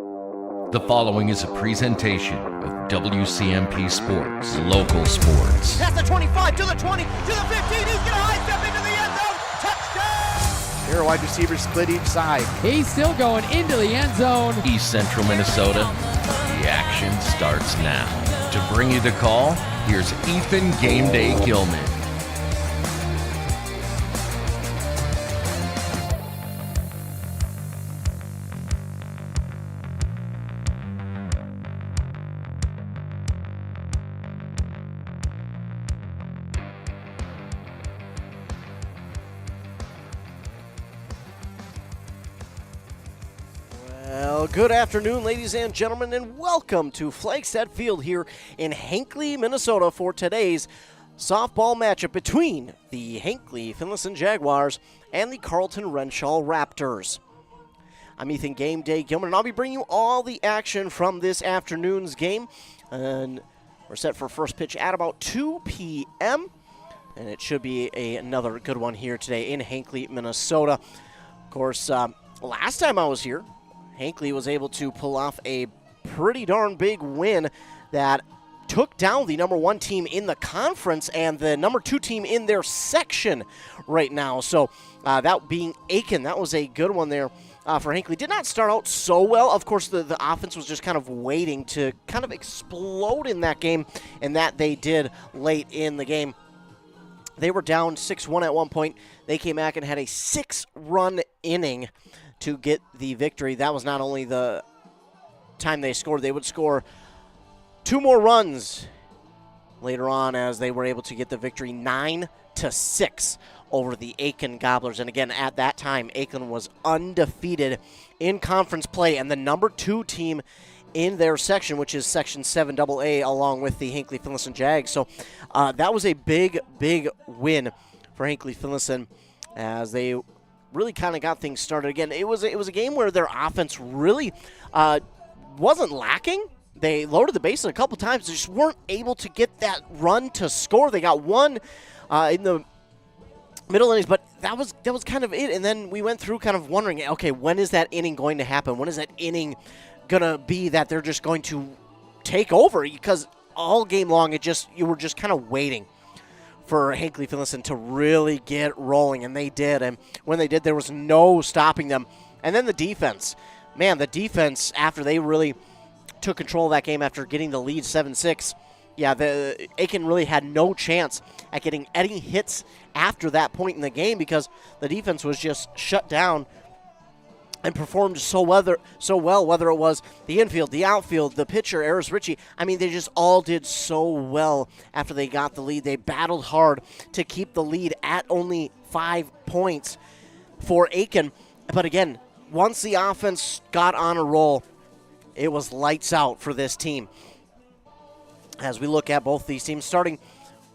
The following is a presentation of WCMP Sports, local sports. Past the 25, to the 20, to the 15, he's going to high step into the end zone, touchdown! Here, wide receivers split each side. He's still going into the end zone. East Central Minnesota, the action starts now. To bring you the call, here's Ethan Game Day Gilman. Good afternoon, ladies and gentlemen, and welcome to Flagstaff Field here in Hinckley, Minnesota for today's softball matchup between the Hinckley-Finlayson Jaguars and the Carlton-Wrenshall Raptors. I'm Ethan Game Day Gilman, and I'll be bringing you all the action from this afternoon's game. And we're set for first pitch at about 2 p.m., and it should be another good one here today in Hinckley, Minnesota. Of course, last time I was here, Hinckley was able to pull off a pretty darn big win that took down the number 1 team in the conference and the number 2 team in their section right now. So that being Aiken, that was a good one there for Hinckley. Did not start out so well. Of course, the offense was just kind of waiting to kind of explode in that game, and that they did late in the game. They were down 6-1 at one point. They came back and had a 6-run inning to get the victory. That was not only the time they scored, they would score 2 more runs later on as they were able to get the victory 9-6 over the Aiken Gobblers. And again, at that time, Aiken was undefeated in conference play and the number 2 team in their section, which is Section 7AA, along with the Hinckley-Finlayson Jags. So that was a big, big win for Hinckley-Finlayson as they really kind of got things started again. It was a game where their offense really wasn't lacking. They loaded the bases a couple times. They just weren't able to get that run to score. They got one in the middle innings, but that was kind of it. And then we went through kind of wondering, okay, when is that inning going to happen? When is that inning going to be that they're just going to take over? Because all game long, you were just kind of waiting for Hinckley-Finlayson to really get rolling, and they did. And when they did, there was no stopping them. And then the defense. Man, the defense, after they really took control of that game after getting the lead 7-6, the Aiken really had no chance at getting any hits after that point in the game because the defense was just shut down and performed so well, whether it was the infield, the outfield, the pitcher, Eris Ritchie. I mean, they just all did so well after they got the lead. They battled hard to keep the lead at only 5 points for Aiken. But again, once the offense got on a roll, it was lights out for this team. As we look at both these teams, starting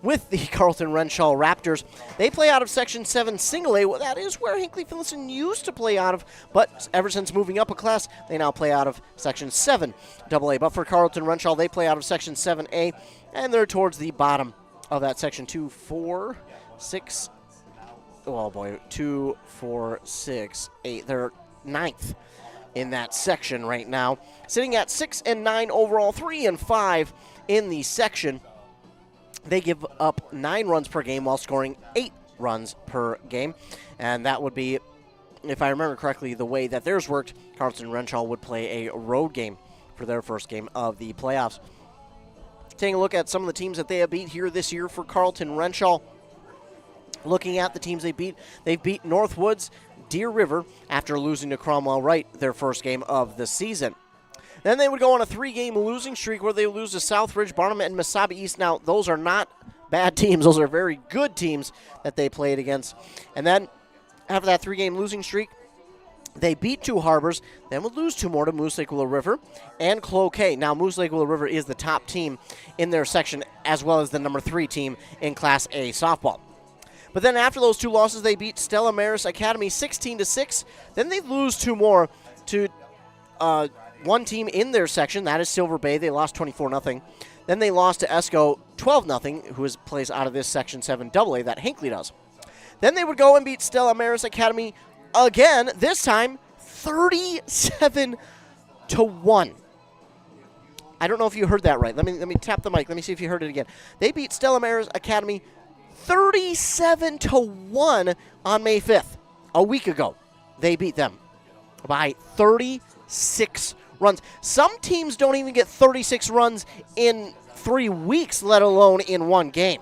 with the Carlton-Wrenshall Raptors. They play out of Section 7 Single A. Well, that is where Hinckley-Finlayson used to play out of, but ever since moving up a class, they now play out of Section 7 AA. But for Carlton-Wrenshall, they play out of Section 7A, and they're towards the bottom of that Section 2, 4, 6, oh boy, 2, 4, 6, 8. They're 9th in that section right now, sitting at 6-9 overall, 3-5 in the section. They give up 9 runs per game while scoring 8 runs per game. And that would be, if I remember correctly, the way that theirs worked, Carlton-Wrenshall would play a road game for their first game of the playoffs. Taking a look at some of the teams that they have beat here this year for Carlton-Wrenshall. Looking at the teams they've beat Northwoods, Deer River, after losing to Cromwell Wright their first game of the season. Then they would go on a 3-game losing streak where they would lose to Southridge, Barnum, and Mesabi East. Now, those are not bad teams. Those are very good teams that they played against. And then, after that 3-game losing streak, they beat 2 Harbors, then would lose 2 more to Moose Lake Willow River and Cloquet. Now, Moose Lake Willow River is the top team in their section, as well as the number 3 team in Class A softball. But then after those 2 losses, they beat Stella Maris Academy 16-6. Then they lose 2 more to one team in their section, that is Silver Bay. They lost 24-0. Then they lost to Esco 12-0, who plays out of this Section 7 AA that Hinckley does. Then they would go and beat Stella Maris Academy again, this time 37 37-1. I don't know if you heard that right. Let me tap the mic. Let me see if you heard it again. They beat Stella Maris Academy 37-1 on May 5th. A week ago, they beat them by 36 runs. Some teams don't even get 36 runs in 3 weeks, let alone in one game.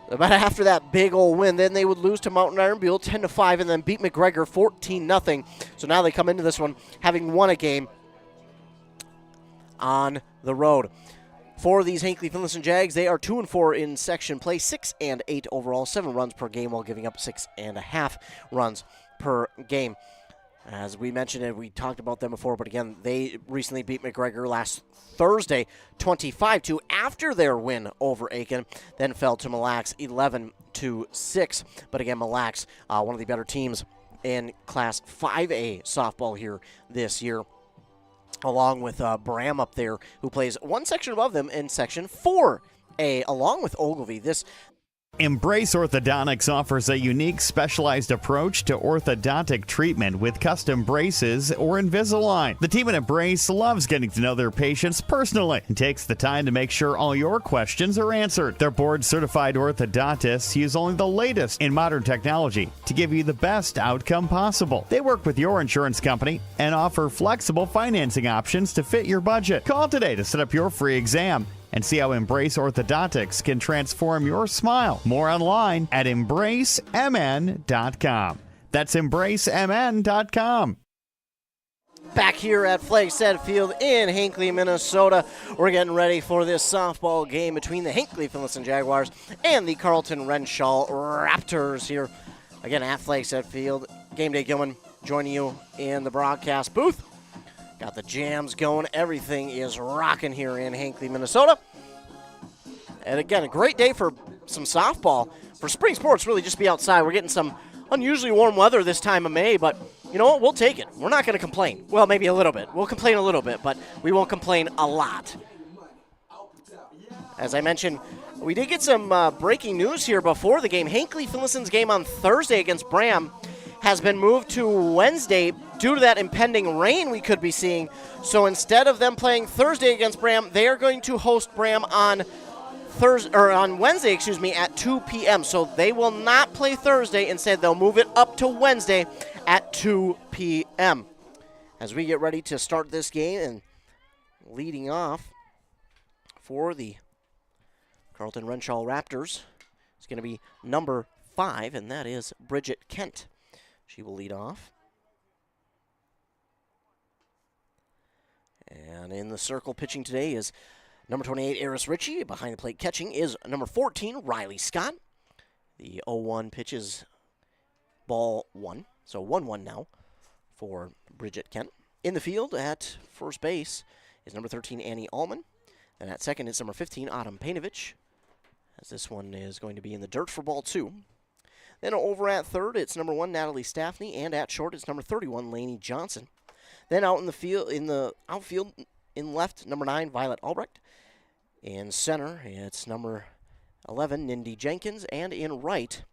But after that big old win, then they would lose to Mountain Iron Buell 10-5 and then beat McGregor 14-0. So now they come into this one having won a game on the road. For these Hinckley-Finlayson Jags, they are 2-4 in section play, 6-8 overall, 7 runs per game while giving up 6.5 runs per game. As we mentioned it, we talked about them before, but again, they recently beat McGregor last Thursday 25-2 after their win over Aiken, then fell to Mille Lacs 11-6. But again, Mille Lacs, one of the better teams in Class 5A softball here this year, along with Bram up there, who plays one section above them in Section 4A, along with Ogilvie. Embrace Orthodontics offers a unique specialized approach to orthodontic treatment with custom braces or Invisalign. The team at Embrace loves getting to know their patients personally and takes the time to make sure all your questions are answered. Their board-certified orthodontists use only the latest in modern technology to give you the best outcome possible. They work with your insurance company and offer flexible financing options to fit your budget. Call today to set up your free exam and see how Embrace Orthodontics can transform your smile. More online at embracemn.com. That's embracemn.com. Back here at Flagstead Field in Hinckley, Minnesota, we're getting ready for this softball game between the Hinckley-Finlayson Jaguars and the Carlton-Wrenshall Raptors here. Again, at Flagstead Field, Game Day Gilman joining you in the broadcast booth. Got the jams going. Everything is rocking here in Hinckley, Minnesota. And again, a great day for some softball. For spring sports, really just be outside. We're getting some unusually warm weather this time of May, but you know what? We'll take it. We're not going to complain. Well, maybe a little bit. We'll complain a little bit, but we won't complain a lot. As I mentioned, we did get some breaking news here before the game. Hinckley-Finlayson's game on Thursday against Bram has been moved to Wednesday due to that impending rain we could be seeing. So instead of them playing Thursday against Bram, they are going to host Bram on Wednesday, at 2 p.m. So they will not play Thursday. Instead, they'll move it up to Wednesday at 2 p.m. As we get ready to start this game, and leading off for the Carlton-Wrenshall Raptors is going to be number 5, and that is Bridget Kent. She will lead off. And in the circle pitching today is number 28, Eris Ritchie. Behind the plate catching is number 14, Riley Scott. The 0-1 pitch is ball 1. So 1-1 now for Bridget Kent. In the field at first base is number 13, Annie Allman. And at second is number 15, Autumn Painovich, as this one is going to be in the dirt for ball 2. Then over at third, it's number 1, Natalie Staffney, and at short, it's number 31, Lainey Johnson. Then out in the outfield, in left, number 9, Violet Albrecht. In center, it's number 11, Nindy Jenkins, and in right,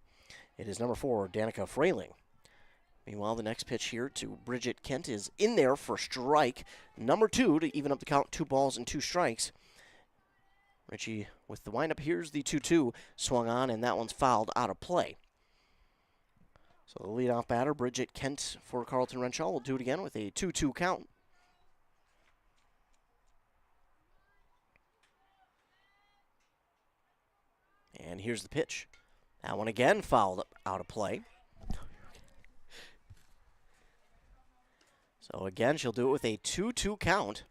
it is number 4, Danica Frayling. Meanwhile, the next pitch here to Bridget Kent is in there for strike number 2 to even up the count, 2 balls and 2 strikes. Ritchie with the windup. Here's the 2-2 swung on, and that one's fouled out of play. So the leadoff batter, Bridget Kent for Carlton-Wrenshall, will do it again with a 2-2 count. And here's the pitch. That one again fouled out of play. So again, she'll do it with a 2-2 count.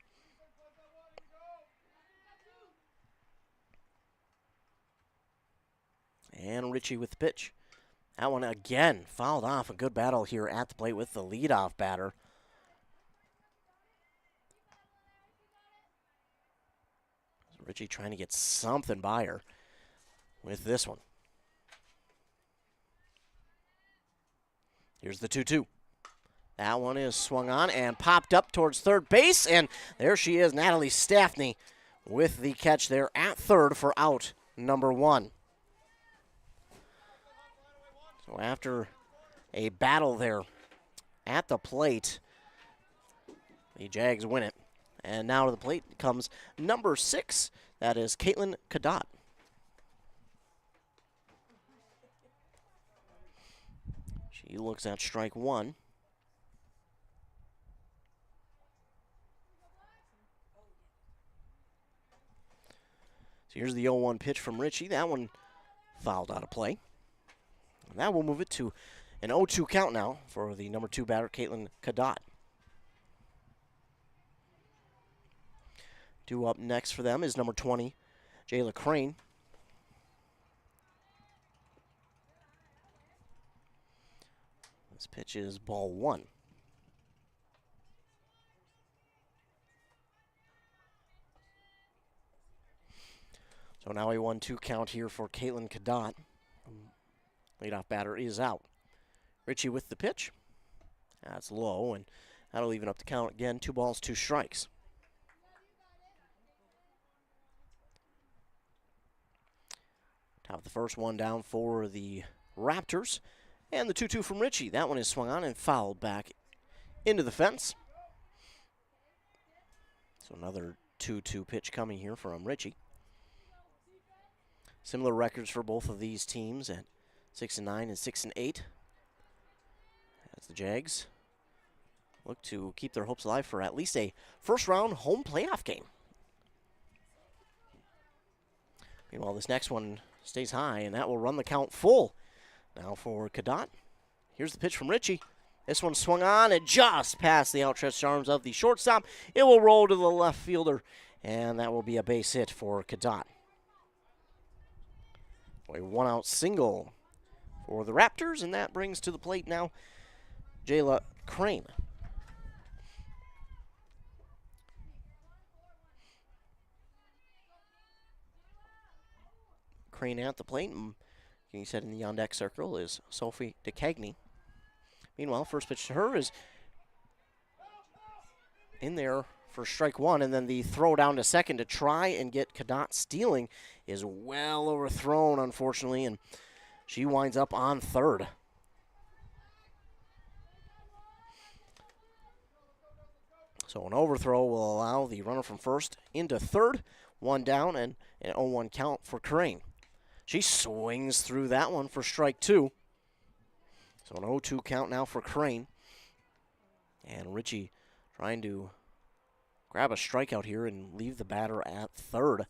And Ritchie with the pitch. That one again fouled off. A good battle here at the plate with the leadoff batter. Ritchie trying to get something by her with this one. Here's the 2-2. That one is swung on and popped up towards third base, and there she is, Natalie Staffney, with the catch there at third for out number 1. So after a battle there at the plate, the Jags win it And now to the plate comes number 6. That is Caitlin Cadott. She looks at strike 1. So here's the 0-1 pitch from Ritchie. That one fouled out of play. And that will move it to an 0-2 count now for the number 2 batter, Caitlin Cadott. Due up next for them is number 20, Jayla Crane. This pitch is ball 1. So now a 1-2 count here for Caitlin Cadott. Leadoff batter is out. Ritchie with the pitch. That's low, and that'll even up the count again. 2 balls, 2 strikes. Top of the first, one down for the Raptors. And the 2-2 from Ritchie. That one is swung on and fouled back into the fence. So another 2-2 pitch coming here from Ritchie. Similar records for both of these teams at 6-9 and 6-8. As the Jags look to keep their hopes alive for at least a first-round home playoff game. Meanwhile, this next one stays high, and that will run the count full. Now for Cadott. Here's the pitch from Ritchie. This one swung on and just past the outstretched arms of the shortstop. It will roll to the left fielder, and that will be a base hit for Cadott. A 1-out single for the Raptors, and that brings to the plate now Jayla Crane. Crane at the plate, and he said in the on-deck circle is Sophie DeCagney. Meanwhile, first pitch to her is in there for strike 1, and then the throw down to second to try and get Cadott stealing is well overthrown, unfortunately, and she winds up on third. So an overthrow will allow the runner from first into third, 1 down, and an 0-1 count for Crane. She swings through that one for strike 2. So an 0-2 count now for Crane. And Ritchie trying to grab a strikeout here and leave the batter at third.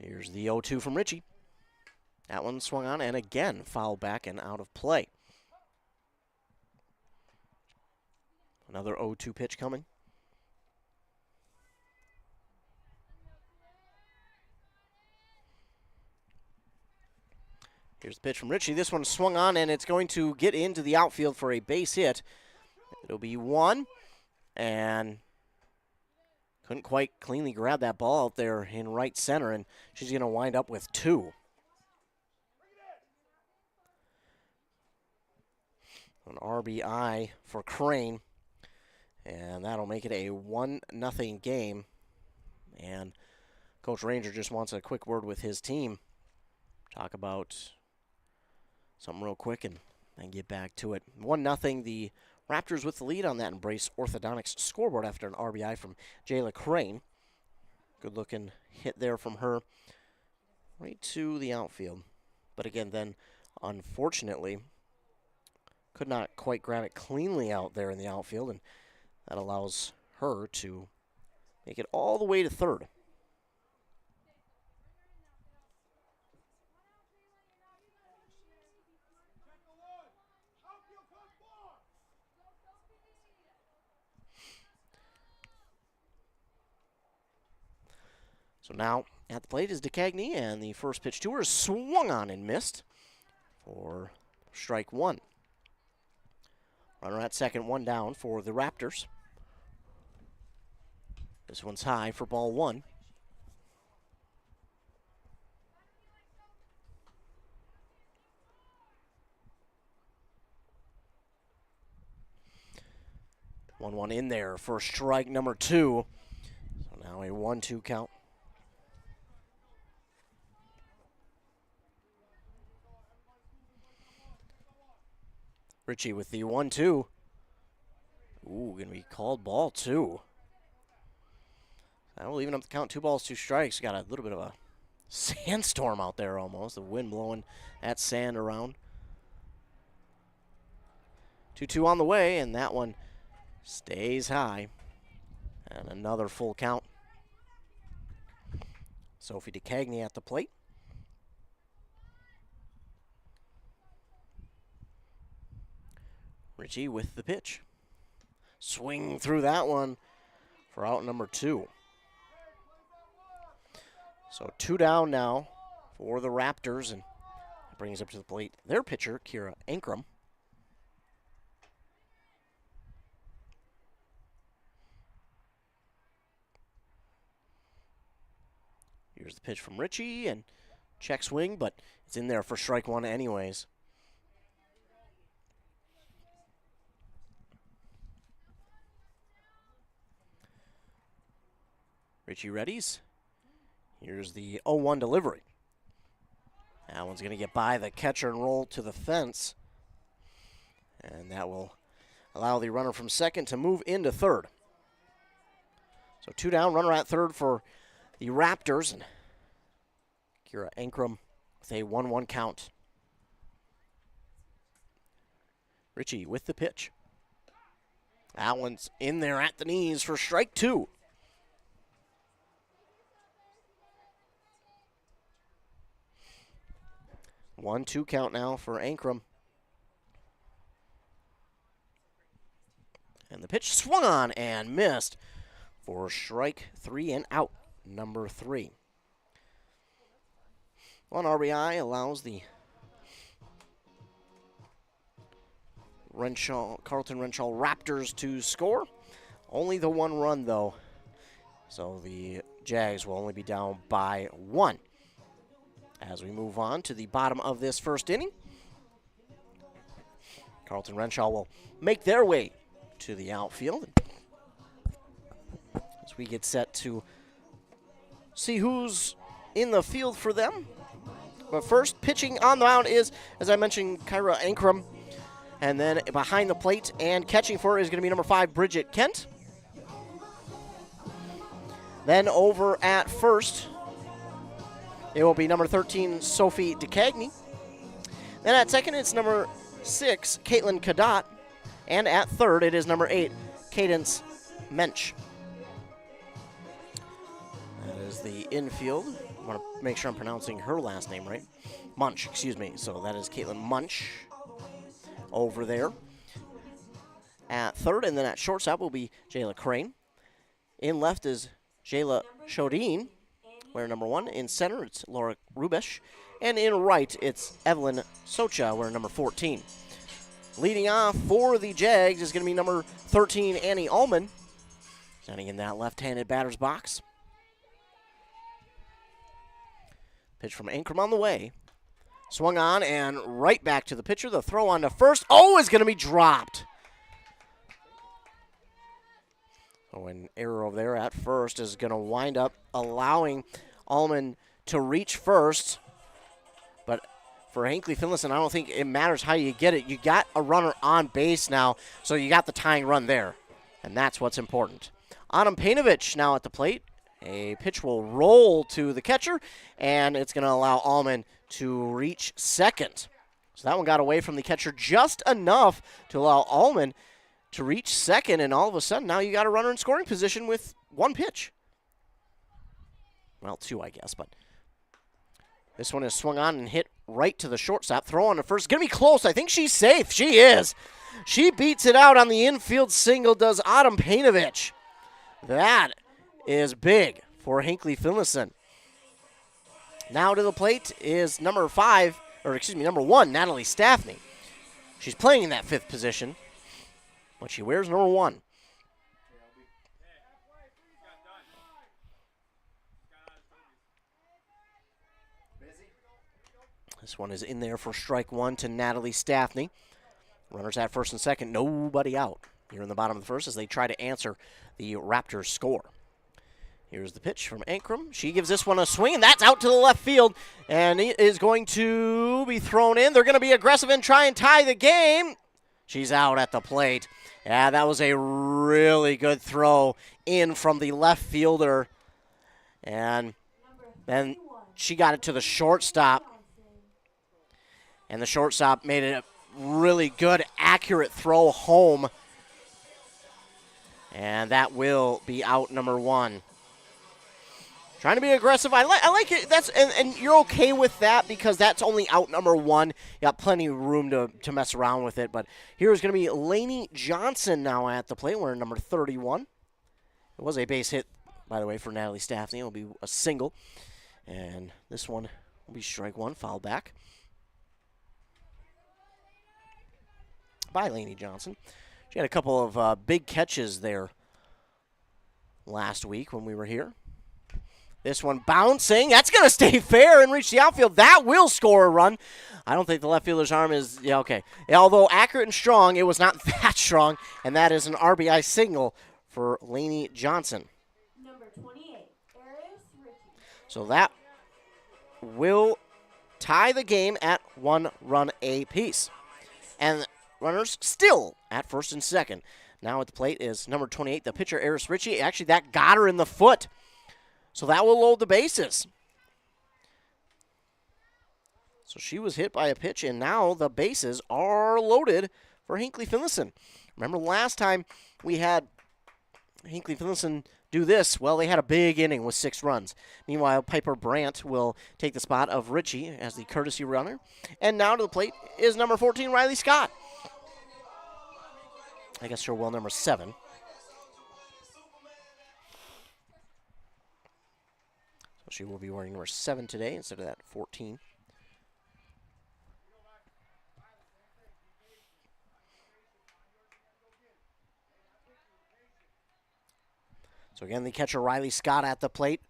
Here's the 0-2 from Ritchie. That one swung on and again fouled back and out of play. Another 0-2 pitch coming. Here's the pitch from Ritchie. This one swung on, and it's going to get into the outfield for a base hit. It'll be 1, and couldn't quite cleanly grab that ball out there in right center, and she's going to wind up with 2. An RBI for Crane, and that'll make it a 1-0 game. And Coach Ranger just wants a quick word with his team. Talk about something real quick and then get back to it. 1-0, the Raptors with the lead on that Embrace Orthodontics scoreboard after an RBI from Jayla Crane. Good looking hit there from her right to the outfield. But again, then unfortunately could not quite grab it cleanly out there in the outfield, and that allows her to make it all the way to third. So now at the plate is DeCagney, and the first pitch to her is swung on and missed for strike 1. Runner at second, 1 down for the Raptors. This one's high for ball 1. One in there for strike number 2. So now a 1-2 count. Ritchie with the 1-2. Ooh, going to be called ball 2. That will even up the count. 2 balls, 2 strikes. Got a little bit of a sandstorm out there almost. The wind blowing that sand around. 2-2 on the way, and that one stays high. And another full count. Sophie DeCagney at the plate. Ritchie with the pitch. Swing through that one for out number 2. So 2 down now for the Raptors, and it brings up to the plate their pitcher, Kira Ankrum. Here's the pitch from Ritchie, and check swing, but it's in there for strike 1 anyways. Ritchie readies. Here's the 0-1 delivery. That one's going to get by the catcher and roll to the fence. And that will allow the runner from second to move into third. So 2 down, runner at third for the Raptors. And Kira Ankrum with a 1-1 count. Ritchie with the pitch. That one's in there at the knees for strike 2. 1-2 count now for Ankrum. And the pitch swung on and missed for strike 3 and out, number 3. 1 RBI allows the Carlton-Wrenshall Raptors to score. Only the 1 run, though. So the Jags will only be down by 1. As we move on to the bottom of this first inning, Carlton-Wrenshall will make their way to the outfield as we get set to see who's in the field for them. But first, pitching on the mound is, as I mentioned, Kira Ankrum. And then behind the plate and catching for her is going to be number 5, Bridget Kent. Then over at first, it will be number 13, Sophie DeCagney. Then at second, it's number 6, Caitlin Cadott. And at third, it is number 8, Cadence Mensch. That is the infield. I want to make sure I'm pronouncing her last name right. Munch, excuse me. So that is Caitlin Munch over there at third. And then at shortstop will be Jayla Crane. In left is Jayla Shodin, wearing number 1. In center, it's Laura Rubesh. And in right, it's Evelyn Socha, wearing number 14. Leading off for the Jags is going to be number 13, Annie Ullman, standing in that left-handed batter's box. Pitch from Ankrum on the way. Swung on and right back to the pitcher. The throw on to first. Oh, is going to be dropped. So an error over there at first is going to wind up allowing Ullman to reach first. But for Hinckley-Finlayson, I don't think it matters how you get it. You got a runner on base now, so you got the tying run there. And that's what's important. Adam Painovich now at the plate. A pitch will roll to the catcher, and it's going to allow Ullman to reach second. So that one got away from the catcher just enough to allow Ullman to reach second, and all of a sudden now you got a runner in scoring position with 1 pitch. Well, 2, I guess, but this one is swung on and hit right to the shortstop. Throw on to first. Going to be close. I think she's safe. She is. She beats it out on the infield single, does Autumn Painovich. That is big for Hinckley-Finlayson. Now to the plate is number 1, Natalie Staffney. She's playing in that 5th position, but she wears number 1. This one is in there for strike 1 to Natalie Staffney. Runners at first and second, nobody out here in the bottom of the first as they try to answer the Raptors score. Here's the pitch from Ankrum. She gives this one a swing, and that's out to the left field. And it is going to be thrown in. They're going to be aggressive and try and tie the game. She's out at the plate. Yeah, that was a really good throw in from the left fielder. And then she got it to the shortstop. And the shortstop made it a really good, accurate throw home. And that will be out number 1. Trying to be aggressive. I like it. And you're okay with that because that's only out number 1. You got plenty of room to mess around with it. But here's going to be Lainey Johnson now at the plate. We're number 31. It was a base hit, by the way, for Natalie Staffney. It'll be a single. And this one will be strike 1, foul back by Lainey Johnson. She had a couple of big catches there last week when we were here. This one bouncing. That's going to stay fair and reach the outfield. That will score a run. I don't think the left fielder's arm is, yeah, okay. Although accurate and strong, it was not that strong, and that is an RBI single for Lainey Johnson. Number 28, Aris Ritchie. So that will tie the game at 1 run apiece. And runners still at first and second. Now at the plate is number 28, the pitcher, Aris Ritchie. Actually, that got her in the foot. So that will load the bases. So she was hit by a pitch, and now the bases are loaded for Hinckley-Finlayson. Remember last time we had Hinckley-Finlayson do this? Well, they had a big inning with 6 runs. Meanwhile, Piper Brandt will take the spot of Ritchie as the courtesy runner. And now to the plate is number 14, Riley Scott. I guess she'll well number 7. So she will be wearing number 7 today instead of that 14. So again, the catcher Riley Scott at the plate.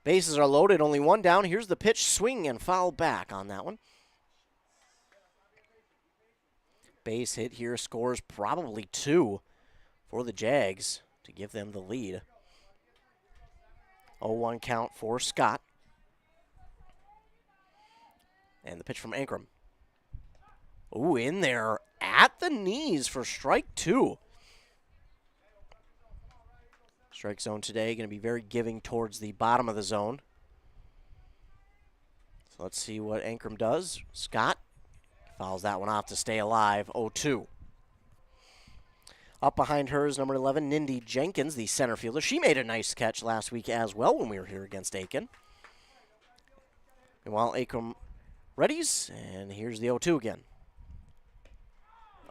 Bases are loaded, only 1 down. Here's the pitch, swing and foul back on that one. Base hit here, scores probably 2 for the Jags to give them the lead. 0-1 count for Scott. And the pitch from Ankrum. Ooh, in there at the knees for strike 2. Strike zone today going to be very giving towards the bottom of the zone. So let's see what Ankrum does. Scott fouls that one off to stay alive, 0-2. Up behind her is number 11, Nindy Jenkins, the center fielder. She made a nice catch last week as well when we were here against Aiken. Meanwhile, Ankrum readies, and here's the 0-2 again.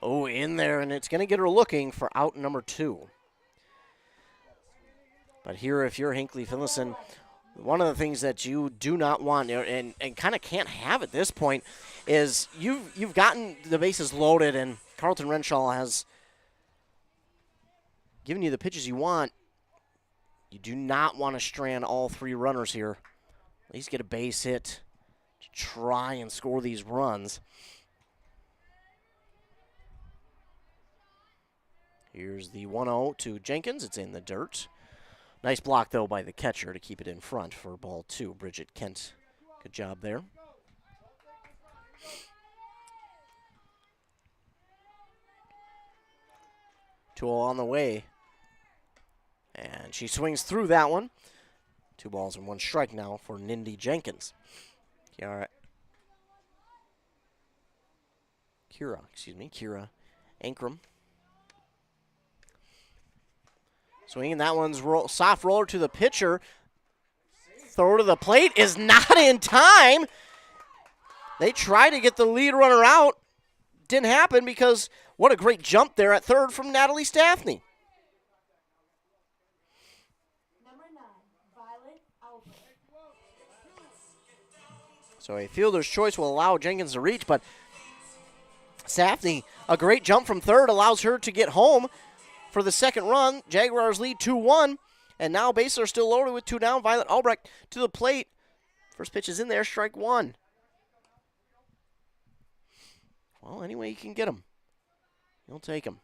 Oh, in there, and it's going to get her looking for out number 2. But here, if you're Hinckley-Finlayson, one of the things that you do not want and kind of can't have at this point is you've gotten the bases loaded, and Carlton-Wrenshall has given you the pitches you want. You do not want to strand all 3 runners here. At least get a base hit to try and score these runs. Here's the 1-0 to Jenkins. It's in the dirt. Nice block, though, by the catcher to keep it in front for ball 2. Bridget Kent, good job there. Two on the way. And she swings through that one. 2 balls and 1 strike now for Nindy Jenkins. Kira Ankrum. Swinging, that one's soft roller to the pitcher. Throw to the plate is not in time. They try to get the lead runner out. Didn't happen because what a great jump there at third from Natalie Staffney. Number 9, Violet Albert. So a fielder's choice will allow Jenkins to reach, but Staffney, a great jump from third, allows her to get home for the second run. Jaguars lead 2-1, and now bases are still loaded with 2 down. Violet Albrecht to the plate. First pitch is in there, strike 1. Well, anyway, you can get them. You'll take them.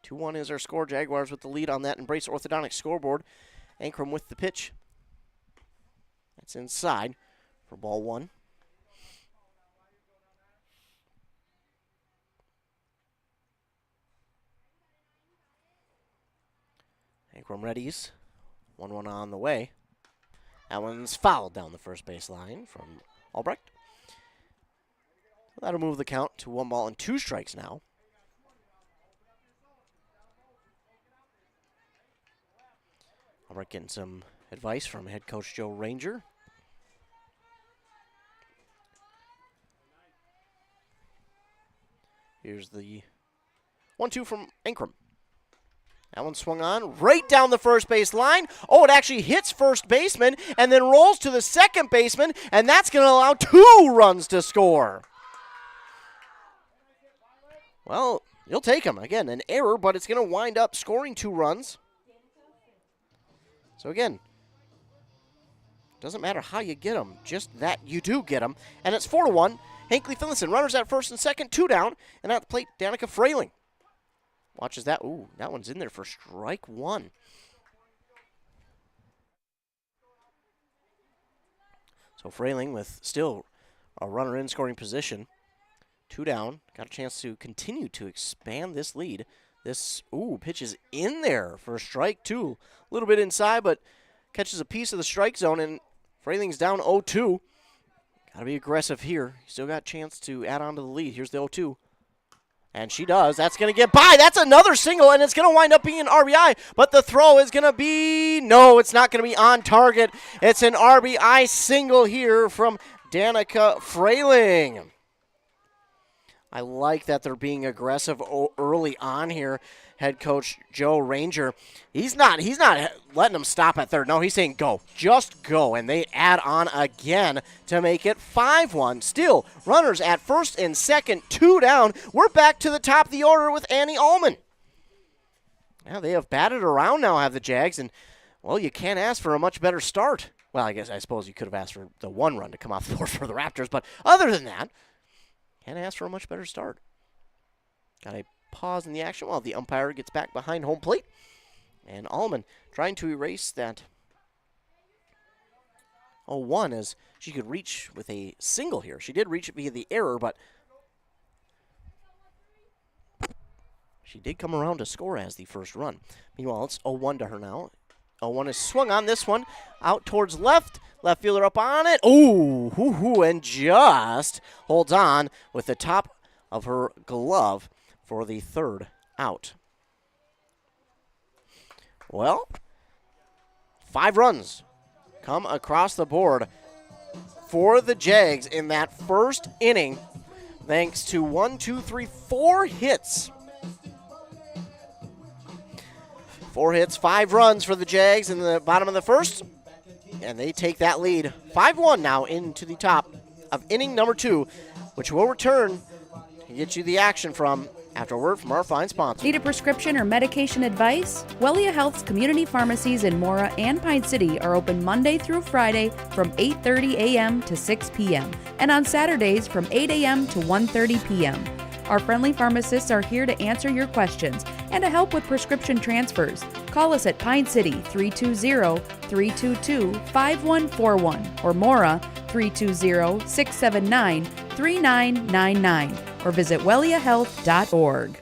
2-1 is our score. Jaguars with the lead on that Embrace Orthodontics scoreboard. Ankrum with the pitch. That's inside for ball 1. Ingram readies. 1-1 on the way. That one's fouled down the first base line from Albrecht. That'll move the count to 1 ball and 2 strikes now. Albrecht getting some advice from head coach Joe Ranger. Here's the 1-2 from Ingram. That one swung on right down the first base line. Oh, it actually hits first baseman and then rolls to the second baseman, and that's going to allow 2 runs to score. Well, you'll take them. Again, an error, but it's going to wind up scoring 2 runs. So again, doesn't matter how you get them, just that you do get them. And it's 4-1. Hinckley-Finlayson, runners at first and second, 2 down. And at the plate, Danica Frayling. Watches that. Ooh, that one's in there for strike 1. So Frayling with still a runner in scoring position. 2 down. Got a chance to continue to expand this lead. This, pitch is in there for strike 2. A little bit inside, but catches a piece of the strike zone, and Frayling's down 0-2. Got to be aggressive here. Still got a chance to add on to the lead. Here's the 0-2. And she does. That's going to get by. That's another single, and it's going to wind up being an RBI. But the throw is going to be, no, it's not going to be on target. It's an RBI single here from Danica Frayling. I like that they're being aggressive early on here. Head coach Joe Ranger. He's not letting them stop at third. No, he's saying go. Just go. And they add on again to make it 5-1. Still, runners at first and second, 2 down. We're back to the top of the order with Annie Allman. Now they have batted around now, have the Jags, and, well, you can't ask for a much better start. Well, I suppose you could have asked for the 1 run to come off the board for the Raptors, but other than that, can't ask for a much better start. Got a pause in the action while the umpire gets back behind home plate. And Allman trying to erase that 0-1 as she could reach with a single here. She did reach it via the error, but she did come around to score as the first run. Meanwhile, it's 0-1 to her now. 0-1 is swung on this one. Out towards left. Left fielder up on it. Ooh, and just holds on with the top of her glove for the 3rd out. Well, 5 runs come across the board for the Jags in that first inning, thanks to 4 hits. 4 hits, 5 runs for the Jags in the bottom of the first, and they take that lead 5-1 now into the top of inning number 2, which will return to get you the action from after a word from our fine sponsor. Need a prescription or medication advice? Wellia Health's community pharmacies in Mora and Pine City are open Monday through Friday from 8:30 a.m. to 6 p.m. and on Saturdays from 8 a.m. to 1:30 p.m. Our friendly pharmacists are here to answer your questions and to help with prescription transfers. Call us at Pine City 320-322-5141 or Mora 320-679-3999 or visit welliahealth.org.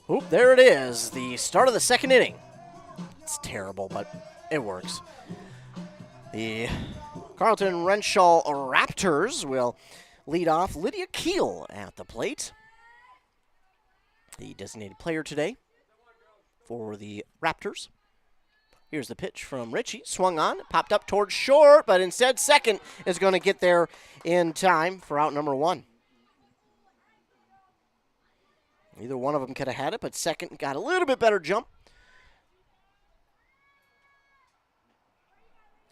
Oop, there it is, the start of the second inning. It's terrible, but it works. The Carlton-Wrenshall Raptors will lead off Lydia Keel at the plate. The designated player today for the Raptors. Here's the pitch from Ritchie. Swung on, popped up towards short, but instead second is going to get there in time for out number 1. Neither one of them could have had it, but second got a little bit better jump.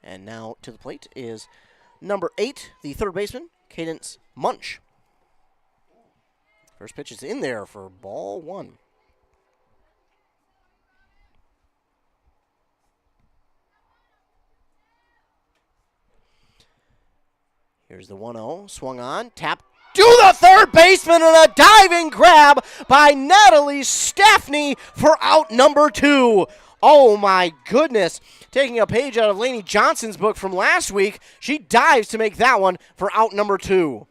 And now to the plate is number 8, the third baseman, Cadence Munch. First pitch is in there for ball 1. Here's the 1-0, swung on, tapped to the third baseman, and a diving grab by Natalie Staffney for out number 2. Oh my goodness. Taking a page out of Lainey Johnson's book from last week, she dives to make that one for out number 2.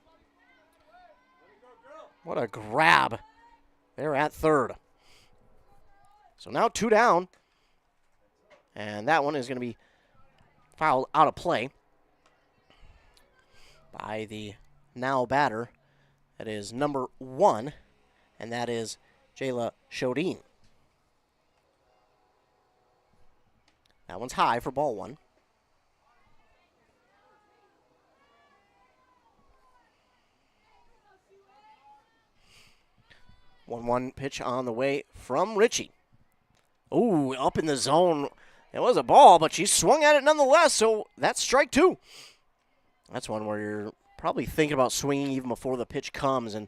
What a grab. They're at third. So now 2 down. And that one is going to be fouled out of play by the now batter. That is number 1, and that is Jayla Shodin. That one's high for ball 1. One pitch on the way from Ritchie. Ooh, up in the zone. It was a ball, but she swung at it nonetheless, so that's strike 2. That's one where you're probably thinking about swinging even before the pitch comes, and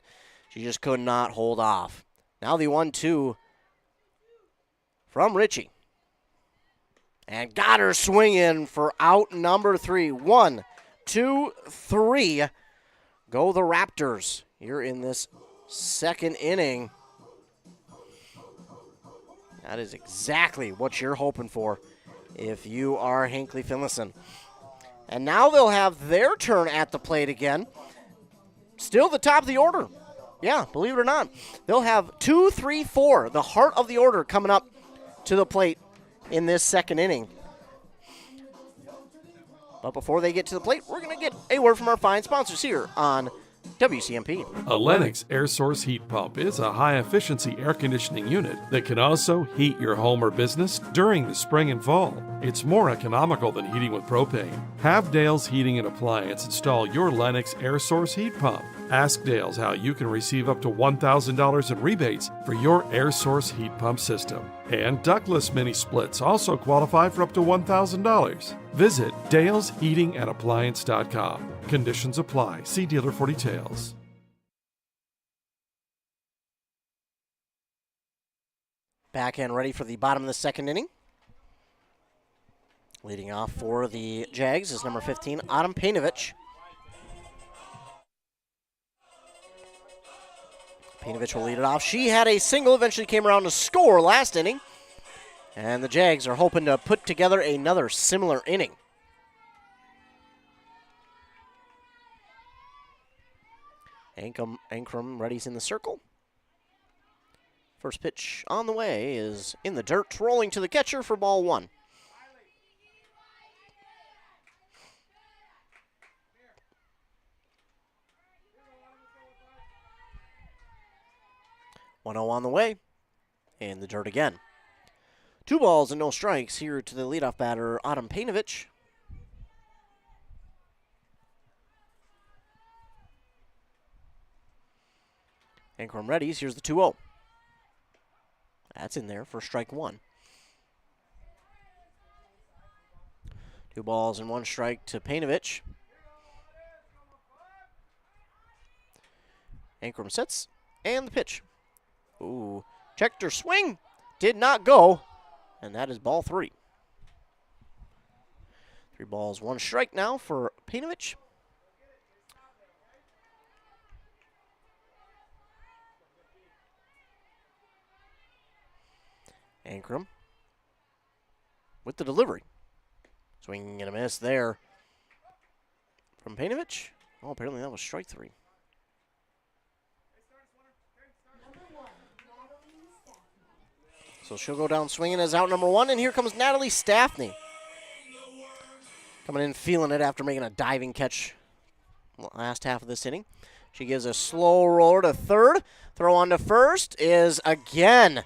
she just could not hold off. Now the 1-2 from Ritchie. And got her swinging for out number 3. 1, 2, 3. Go the Raptors here in this second inning. That is exactly what you're hoping for if you are Hinckley-Finlayson. And now they'll have their turn at the plate again. Still the top of the order. Yeah, believe it or not. They'll have 2, 3, 4, the heart of the order coming up to the plate in this second inning. But before they get to the plate, we're going to get a word from our fine sponsors here on WCMP. A Lennox air source heat pump is a high-efficiency air conditioning unit that can also heat your home or business during the spring and fall. It's more economical than heating with propane. Have Dale's Heating and Appliance install your Lennox air source heat pump. Ask Dale's how you can receive up to $1,000 in rebates for your air source heat pump system. And ductless mini splits also qualify for up to $1,000. Visit dalesheatingandappliance.com. Conditions apply. See dealer for details. Back end ready for the bottom of the second inning. Leading off for the Jags is number 15, Adam Painovich. Painovich will lead it off. She had a single, eventually came around to score last inning. And the Jags are hoping to put together another similar inning. Ankrum ready's in the circle. First pitch on the way is in the dirt, rolling to the catcher for ball 1. One 0 on the way, in the dirt again. 2 balls and no strikes here to the leadoff batter, Adam Painovich. Ankrum readies, here's the 2-0. That's in there for strike 1. 2 balls and 1 strike to Painovich. Ankrum sets, and the pitch. Ooh, checked her swing, did not go, and that is ball 3. 3 balls, 1 strike now for Painovich. Ankrum with the delivery. Swinging and a miss there from Painovich. Oh, apparently that was strike 3. So she'll go down swinging as out number 1, and here comes Natalie Staffney. Coming in feeling it after making a diving catch last half of this inning. She gives a slow roller to third. Throw on to first is again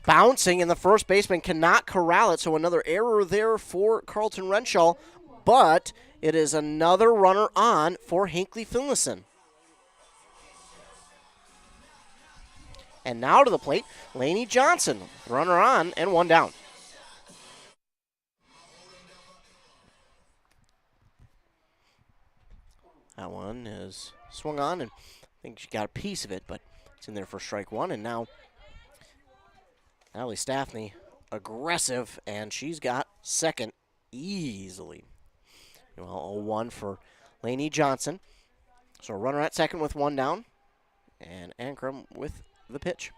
bouncing, and the first baseman cannot corral it, so another error there for Carlton-Wrenshall, but it is another runner on for Hinckley-Finlayson. And now to the plate, Lainey Johnson, runner on and 1 down. That one is swung on, and I think she got a piece of it, but it's in there for strike 1, and now Natalie Staffney aggressive, and she's got second easily. Well, 0-1 for Lainey Johnson. So a runner at second with 1 down, and Ankrum with the pitch.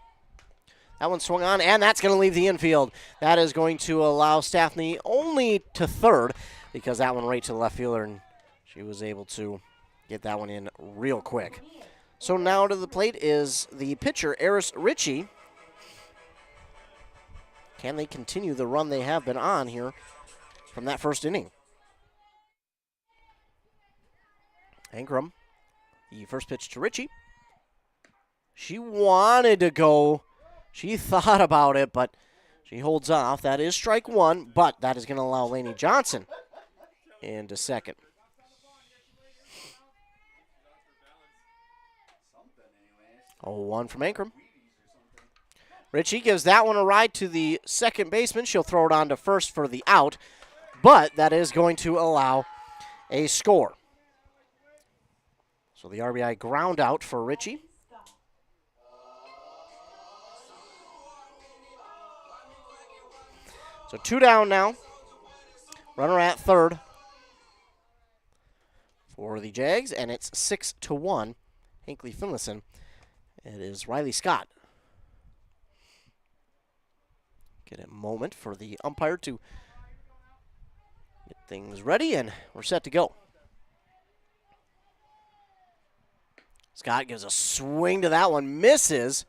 That one swung on, and that's going to leave the infield. That is going to allow Staffney only to third, because that one right to the left fielder, and she was able to get that one in real quick. So now to the plate is the pitcher, Eris Ritchie. Can they continue the run they have been on here from that first inning? Ankrum, the first pitch to Ritchie. She wanted to go. She thought about it, but she holds off. That is strike one, but that is going to allow Lainey Johnson into second. Oh, one from Ankrum. Ritchie gives that one a ride to the second baseman. She'll throw it on to first for the out, but that is going to allow a score. So the RBI ground out for Ritchie. So 2 down now. Runner at third for the Jags, and it's 6-1. Hinckley-Finlayson. It is Riley Scott. Get a moment for the umpire to get things ready, and we're set to go. Scott gives a swing to that one, misses.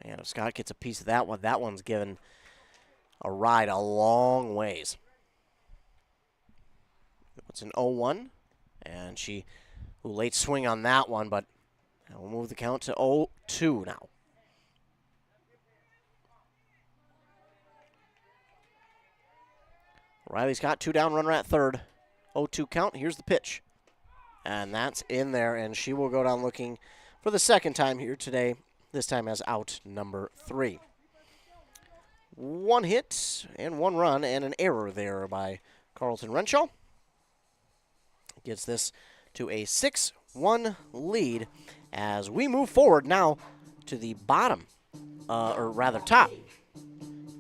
Man, if Scott gets a piece of that one's given a ride a long ways. It's an 0-1, and she late swing on that one, but we'll move the count to 0-2 now. Riley Scott, 2 down, runner at third. 0-2 count. Here's the pitch. And that's in there, and she will go down looking for the second time here today, this time as out number 3. 1 hit and 1 run and an error there by Carlton-Wrenshall. Gets this to a 6-1 lead as we move forward now to the bottom, or rather top,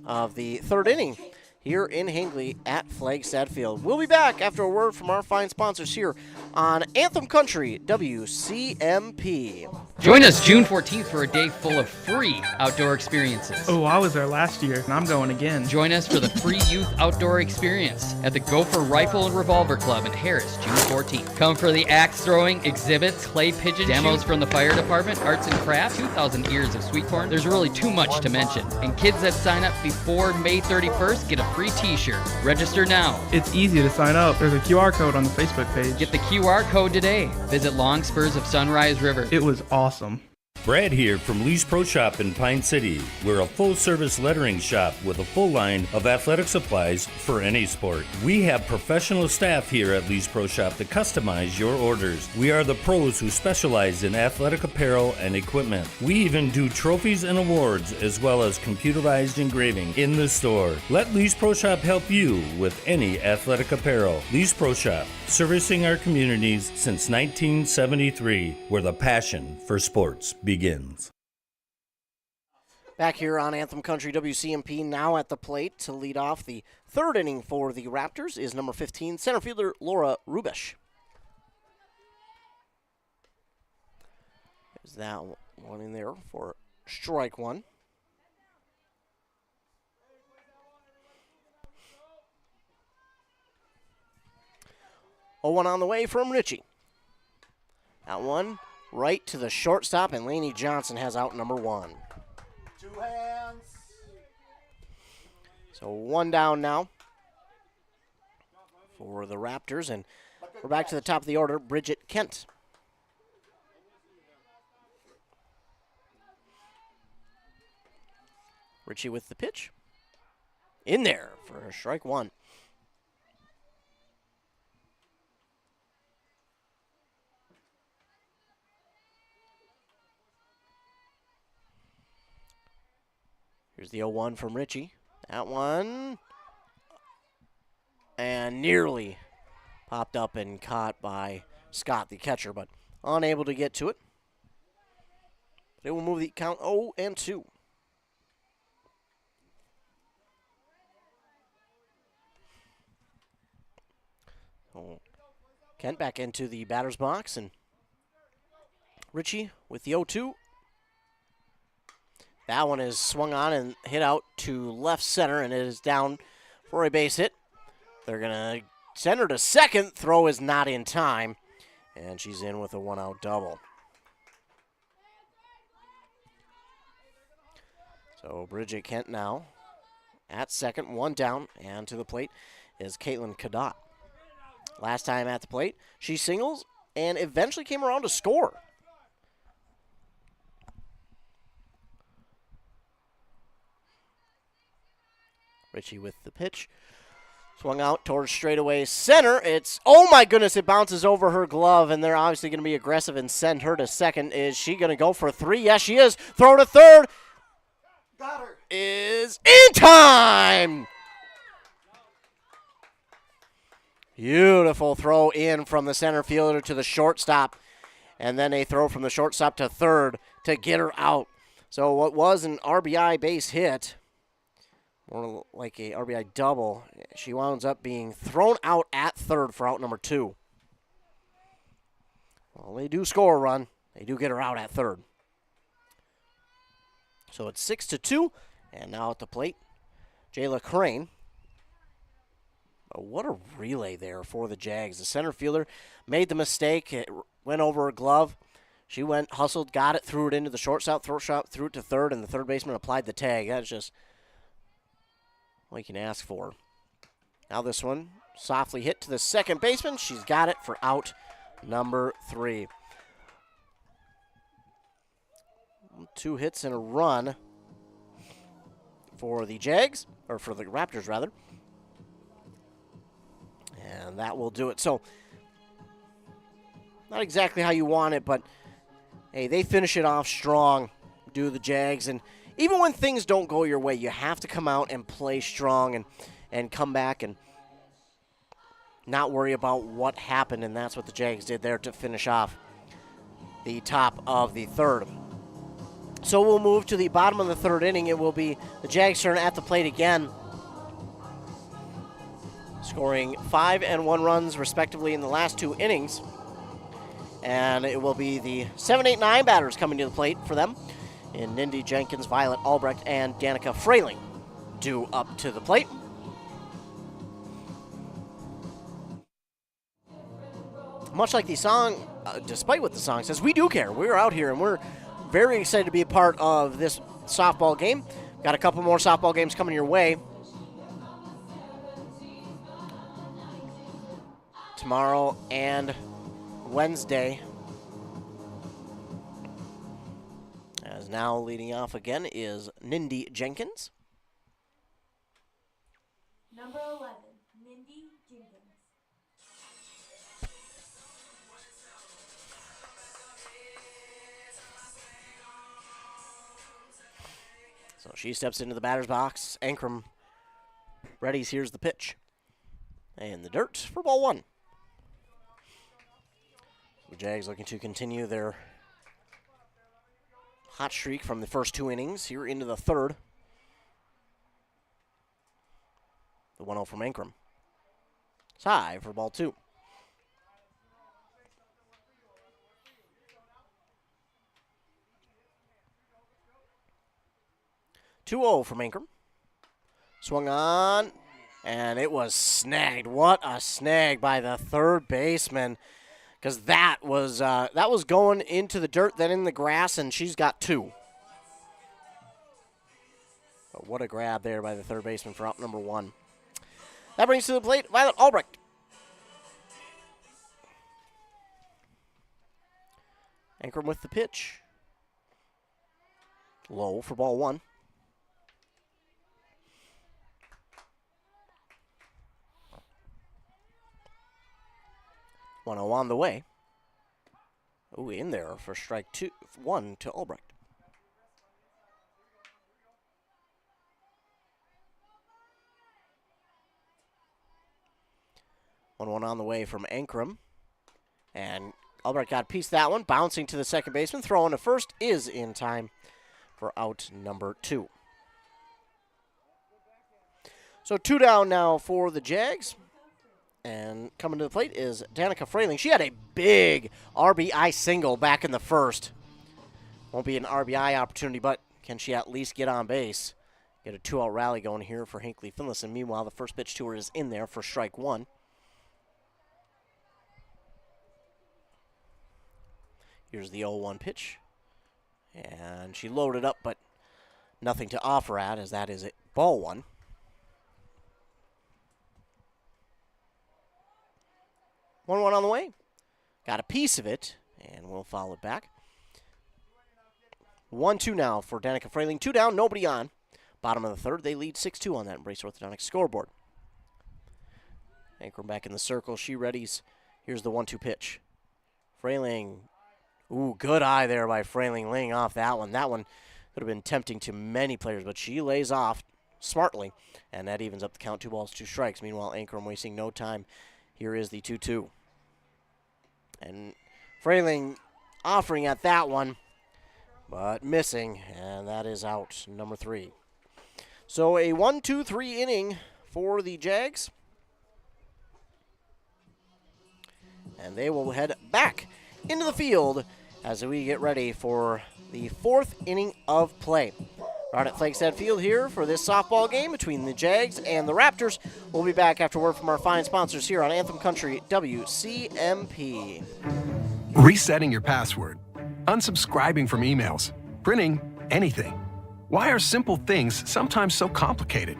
of the third inning here in Hinckley at Flagstaff Field. We'll be back after a word from our fine sponsors here on Anthem Country WCMP. Join us June 14th for a day full of free outdoor experiences. Oh, I was there last year, and I'm going again. Join us for the free youth outdoor experience at the Gopher Rifle and Revolver Club in Harris, June 14th. Come for the axe throwing, exhibits, clay pigeon demos from the fire department, arts and crafts, 2,000 ears of sweet corn. There's really too much to mention. And kids that sign up before May 31st get a free t-shirt. Register now. It's easy to sign up. There's a QR code on the Facebook page. Get the QR code today. Visit Long Spurs of Sunrise River. It was awesome. Brad here from Lee's Pro Shop in Pine City. We're a full-service lettering shop with a full line of athletic supplies for any sport. We have professional staff here at Lee's Pro Shop to customize your orders. We are the pros who specialize in athletic apparel and equipment. We even do trophies and awards as well as computerized engraving in the store. Let Lee's Pro Shop help you with any athletic apparel. Lee's Pro Shop, servicing our communities since 1973, where the passion for sports begins. Back here on Anthem Country WCMP, now at the plate to lead off the third inning for the Raptors is number 15, center fielder Laura Rubish. There's that one in there for strike one. One on the way from Ritchie. That one right to the shortstop, and Lainey Johnson has out number 1. 2 hands. So 1 down now for the Raptors, and we're back to the top of the order, Bridget Kent. Ritchie with the pitch. In there for strike 1. Here's the 0-1 from Ritchie. That one. And nearly popped up and caught by Scott, the catcher, but unable to get to it. They will move the count 0-2. So Kent back into the batter's box, and Ritchie with the 0-2. That one is swung on and hit out to left center, and it is down for a base hit. They're going to center to second. Throw is not in time, and she's in with a one-out double. So Bridget Kent now at second, one down, and to the plate is Caitlin Cadott. Last time at the plate, she singles and eventually came around to score. Ritchie with the pitch. Swung out towards straightaway center. It's, oh my goodness, it bounces over her glove, and they're obviously going to be aggressive and send her to second. Is she going to go for three? Yes, she is. Throw to third. Got her. Is in time. Beautiful throw in from the center fielder to the shortstop, and then a throw from the shortstop to third to get her out. So what was an RBI base hit, more like a RBI double, she winds up being thrown out at third for out number 2. Well, they do score a run. They do get her out at third. So it's 6-2, and now at the plate, Jayla Crane. What a relay there for the Jags. The center fielder made the mistake. It went over her glove. She went, hustled, got it, threw it into the shortstop, threw it to third, and the third baseman applied the tag. That's just what you can ask for. Now this one, softly hit to the second baseman. She's got it for out number 3. 2 hits and a run for the Jags, or for the Raptors, rather. And that will do it. So, not exactly how you want it, but, hey, they finish it off strong, do the Jags. And even when things don't go your way, you have to come out and play strong and come back and not worry about what happened. And that's what the Jags did there to finish off the top of the third. So we'll move to the bottom of the third inning. It will be the Jags' turn at the plate again, scoring 5 and 1 runs respectively in the last 2 innings. And it will be the 7, 8, 9 batters coming to the plate for them in Nindy Jenkins, Violet Albrecht, and Danica Frayling due up to the plate. Much like the song, despite what the song says, we do care. We're out here and we're very excited to be a part of this softball game. Got a couple more softball games coming your way. Tomorrow and Wednesday. As now leading off again is Nindy Jenkins. Number 11, Mindy Jenkins. So she steps into the batter's box. Ankrum readies. Here's the pitch. And the dirt for ball 1. The Jags looking to continue their hot streak from the first 2 innings here into the third. The 1-0 from Ankrum. It's high for ball 2. (2-0) from Ankrum. Swung on, and it was snagged. What a snag by the third baseman, because that was going into the dirt, then in the grass, and she's got 2. But what a grab there by the third baseman for out number 1. That brings to the plate Violet Albrecht. Ankrum with the pitch. Low for ball 1. 1-0 on the way. Ooh, in there for strike 1 to Albrecht. One on the way from Ankrum. And Albrecht got a piece of that one, bouncing to the second baseman. Throwing to first is in time for out number 2. So 2 down now for the Jags. And coming to the plate is Danica Frayling. She had a big RBI single back in the first. Won't be an RBI opportunity, but can she at least get on base? Get a 2-out rally going here for Hinckley-Finlayson. Meanwhile, the first pitch to her is in there for strike 1. Here's the 0-1 pitch. And she loaded up, but nothing to offer at, as that is it. Ball one. 1-1 on the way. Got a piece of it, and we'll foul it back. 1-2 now for Danica Frayling. 2 down, nobody on. Bottom of the third, they lead 6-2 on that Embrace Orthodontics scoreboard. Ankrum back in the circle. She readies. Here's the 1-2 pitch. Frayling. Ooh, good eye there by Frayling, laying off that one. That one could have been tempting to many players, but she lays off smartly, and that evens up the count. 2 balls, 2 strikes. Meanwhile, Ankrum wasting no time. Here is the 2-2. And Frayling offering at that one, but missing, and that is out, number 3. So a 1-2-3 inning for the Jags. And they will head back into the field as we get ready for the 4th inning of play. Right at Flagstaff Field here for this softball game between the Jags and the Raptors. We'll be back after word from our fine sponsors here on Anthem Country WCMP. Resetting your password, unsubscribing from emails, printing anything. Why are simple things sometimes so complicated?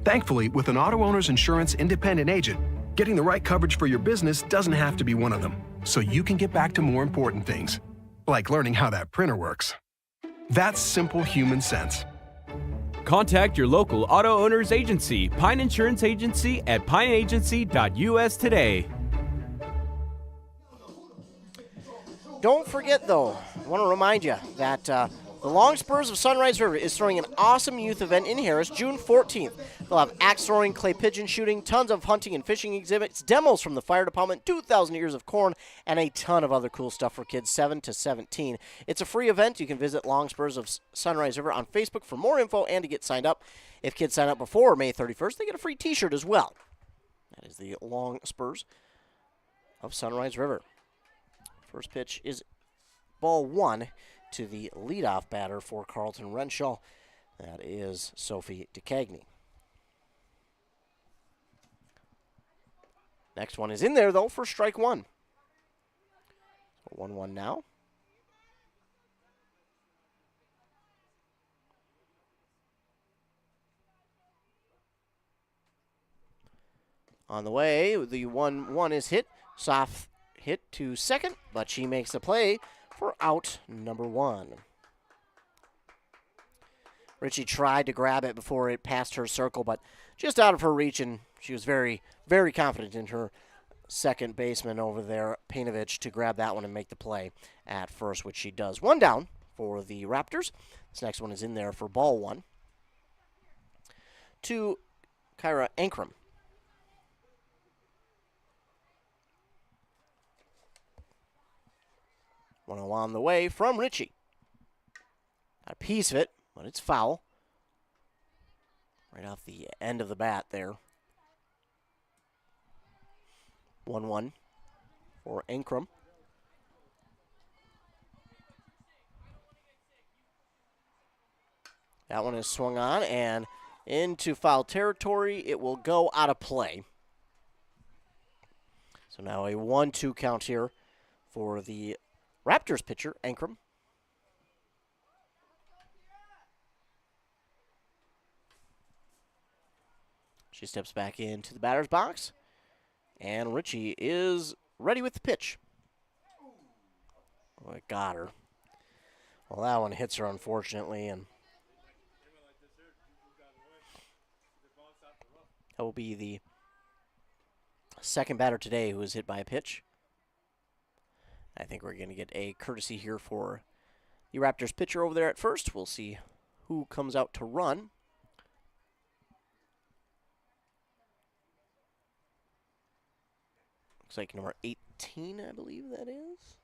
Thankfully, with an Auto Owners Insurance independent agent, getting the right coverage for your business doesn't have to be one of them, so you can get back to more important things, like learning how that printer works. That's simple human sense. Contact your local auto owners agency, Pine Insurance Agency, at pineagency.us today. Don't forget, though, I want to remind you that the Long Spurs of Sunrise River is throwing an awesome youth event in Harris June 14th. They'll have axe throwing, clay pigeon shooting, tons of hunting and fishing exhibits, demos from the fire department, 2,000 ears of corn, and a ton of other cool stuff for kids 7 to 17. It's a free event. You can visit Long Spurs of Sunrise River on Facebook for more info and to get signed up. If kids sign up before May 31st, they get a free t-shirt as well. That is the Long Spurs of Sunrise River. First pitch is ball 1 to the leadoff batter for Carlton-Wrenshall. That is Sophie DeCagney. Next one is in there, though, for strike 1. So 1-1 now. On the way, the 1-1 is hit. Soft hit to second, but she makes the play for out number 1. Ritchie tried to grab it before it passed her circle, but just out of her reach, and she was very, very confident in her second baseman over there, Painovich, to grab that one and make the play at first, which she does. 1 down for the Raptors. This next one is in there for ball 1 to Kyra Ankrum. One on the way from Ritchie. Got a piece of it, but it's foul. Right off the end of the bat there. 1-1 for Ankrum. That one is swung on and into foul territory. It will go out of play. So now a 1-2 count here for the Raptors pitcher, Ankrum. She steps back into the batter's box, and Ritchie is ready with the pitch. Oh, it got her. Well, that one hits her, unfortunately, and that will be the second batter today who was hit by a pitch. I think we're going to get a courtesy here for the Raptors pitcher over there at first. We'll see who comes out to run. Looks like number 18, I believe that is.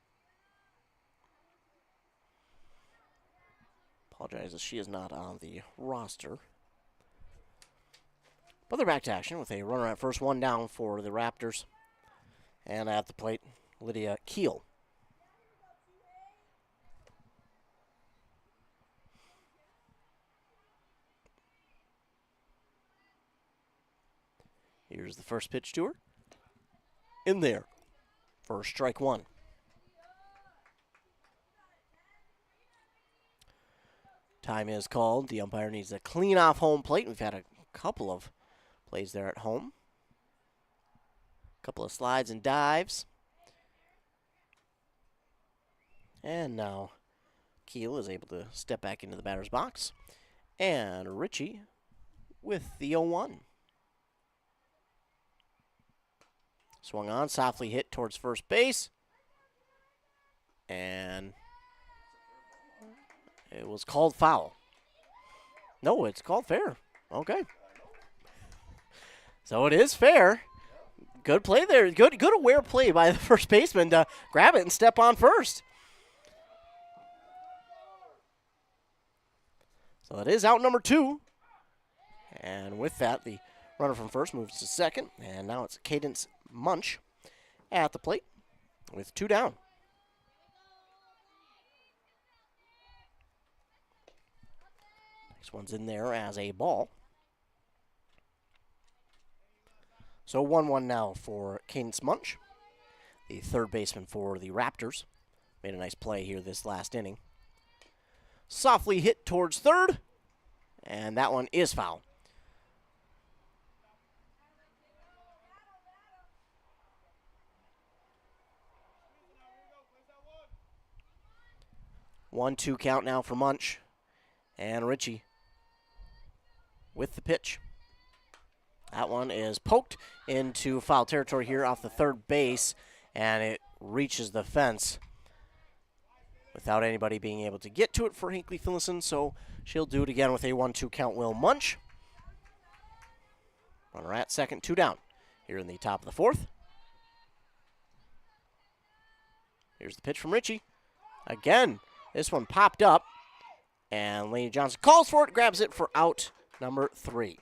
Apologizes, she is not on the roster. But they're back to action with a runner at first, 1 down for the Raptors. And at the plate, Lydia Keel. Here's the first pitch to her. In there for strike 1. Time is called. The umpire needs to clean off home plate. We've had a couple of plays there at home. A couple of slides and dives. And now Keel is able to step back into the batter's box. And Ritchie with the 0-1. Swung on, softly hit towards first base. And it was called foul. No, it's called fair. Okay. So it is fair. Good play there. Good aware play by the first baseman to grab it and step on first. So it is out number 2. And with that, the runner from first moves to second. And now it's Cadence Munch at the plate with 2 down. Next one's in there as a ball. So 1-1 now for Cadence Munch, the third baseman for the Raptors. Made a nice play here this last inning. Softly hit towards third, and that one is foul. One-two count now for Munch, and Ritchie with the pitch. That one is poked into foul territory here off the third base, and it reaches the fence without anybody being able to get to it for Hinckley-Finlayson, so she'll do it again with a 1-2 count. Will Munch. Runner at second, 2 down here in the top of the fourth. Here's the pitch from Ritchie. Again, this one popped up, and Laney Johnson calls for it, grabs it for out number 3.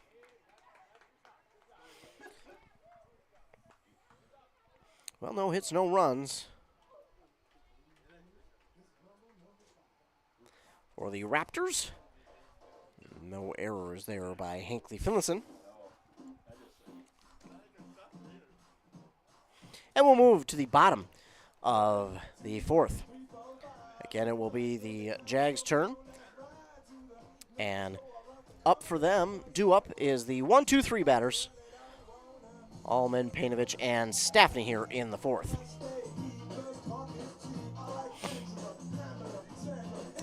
Well, no hits, no runs for the Raptors. No errors there by Hinckley-Finlayson. And we'll move to the bottom of the fourth. Again, it will be the Jags' turn. And up for them, due up, is the 1-2-3 batters. Allman, Painovich, and Staffney here in the fourth.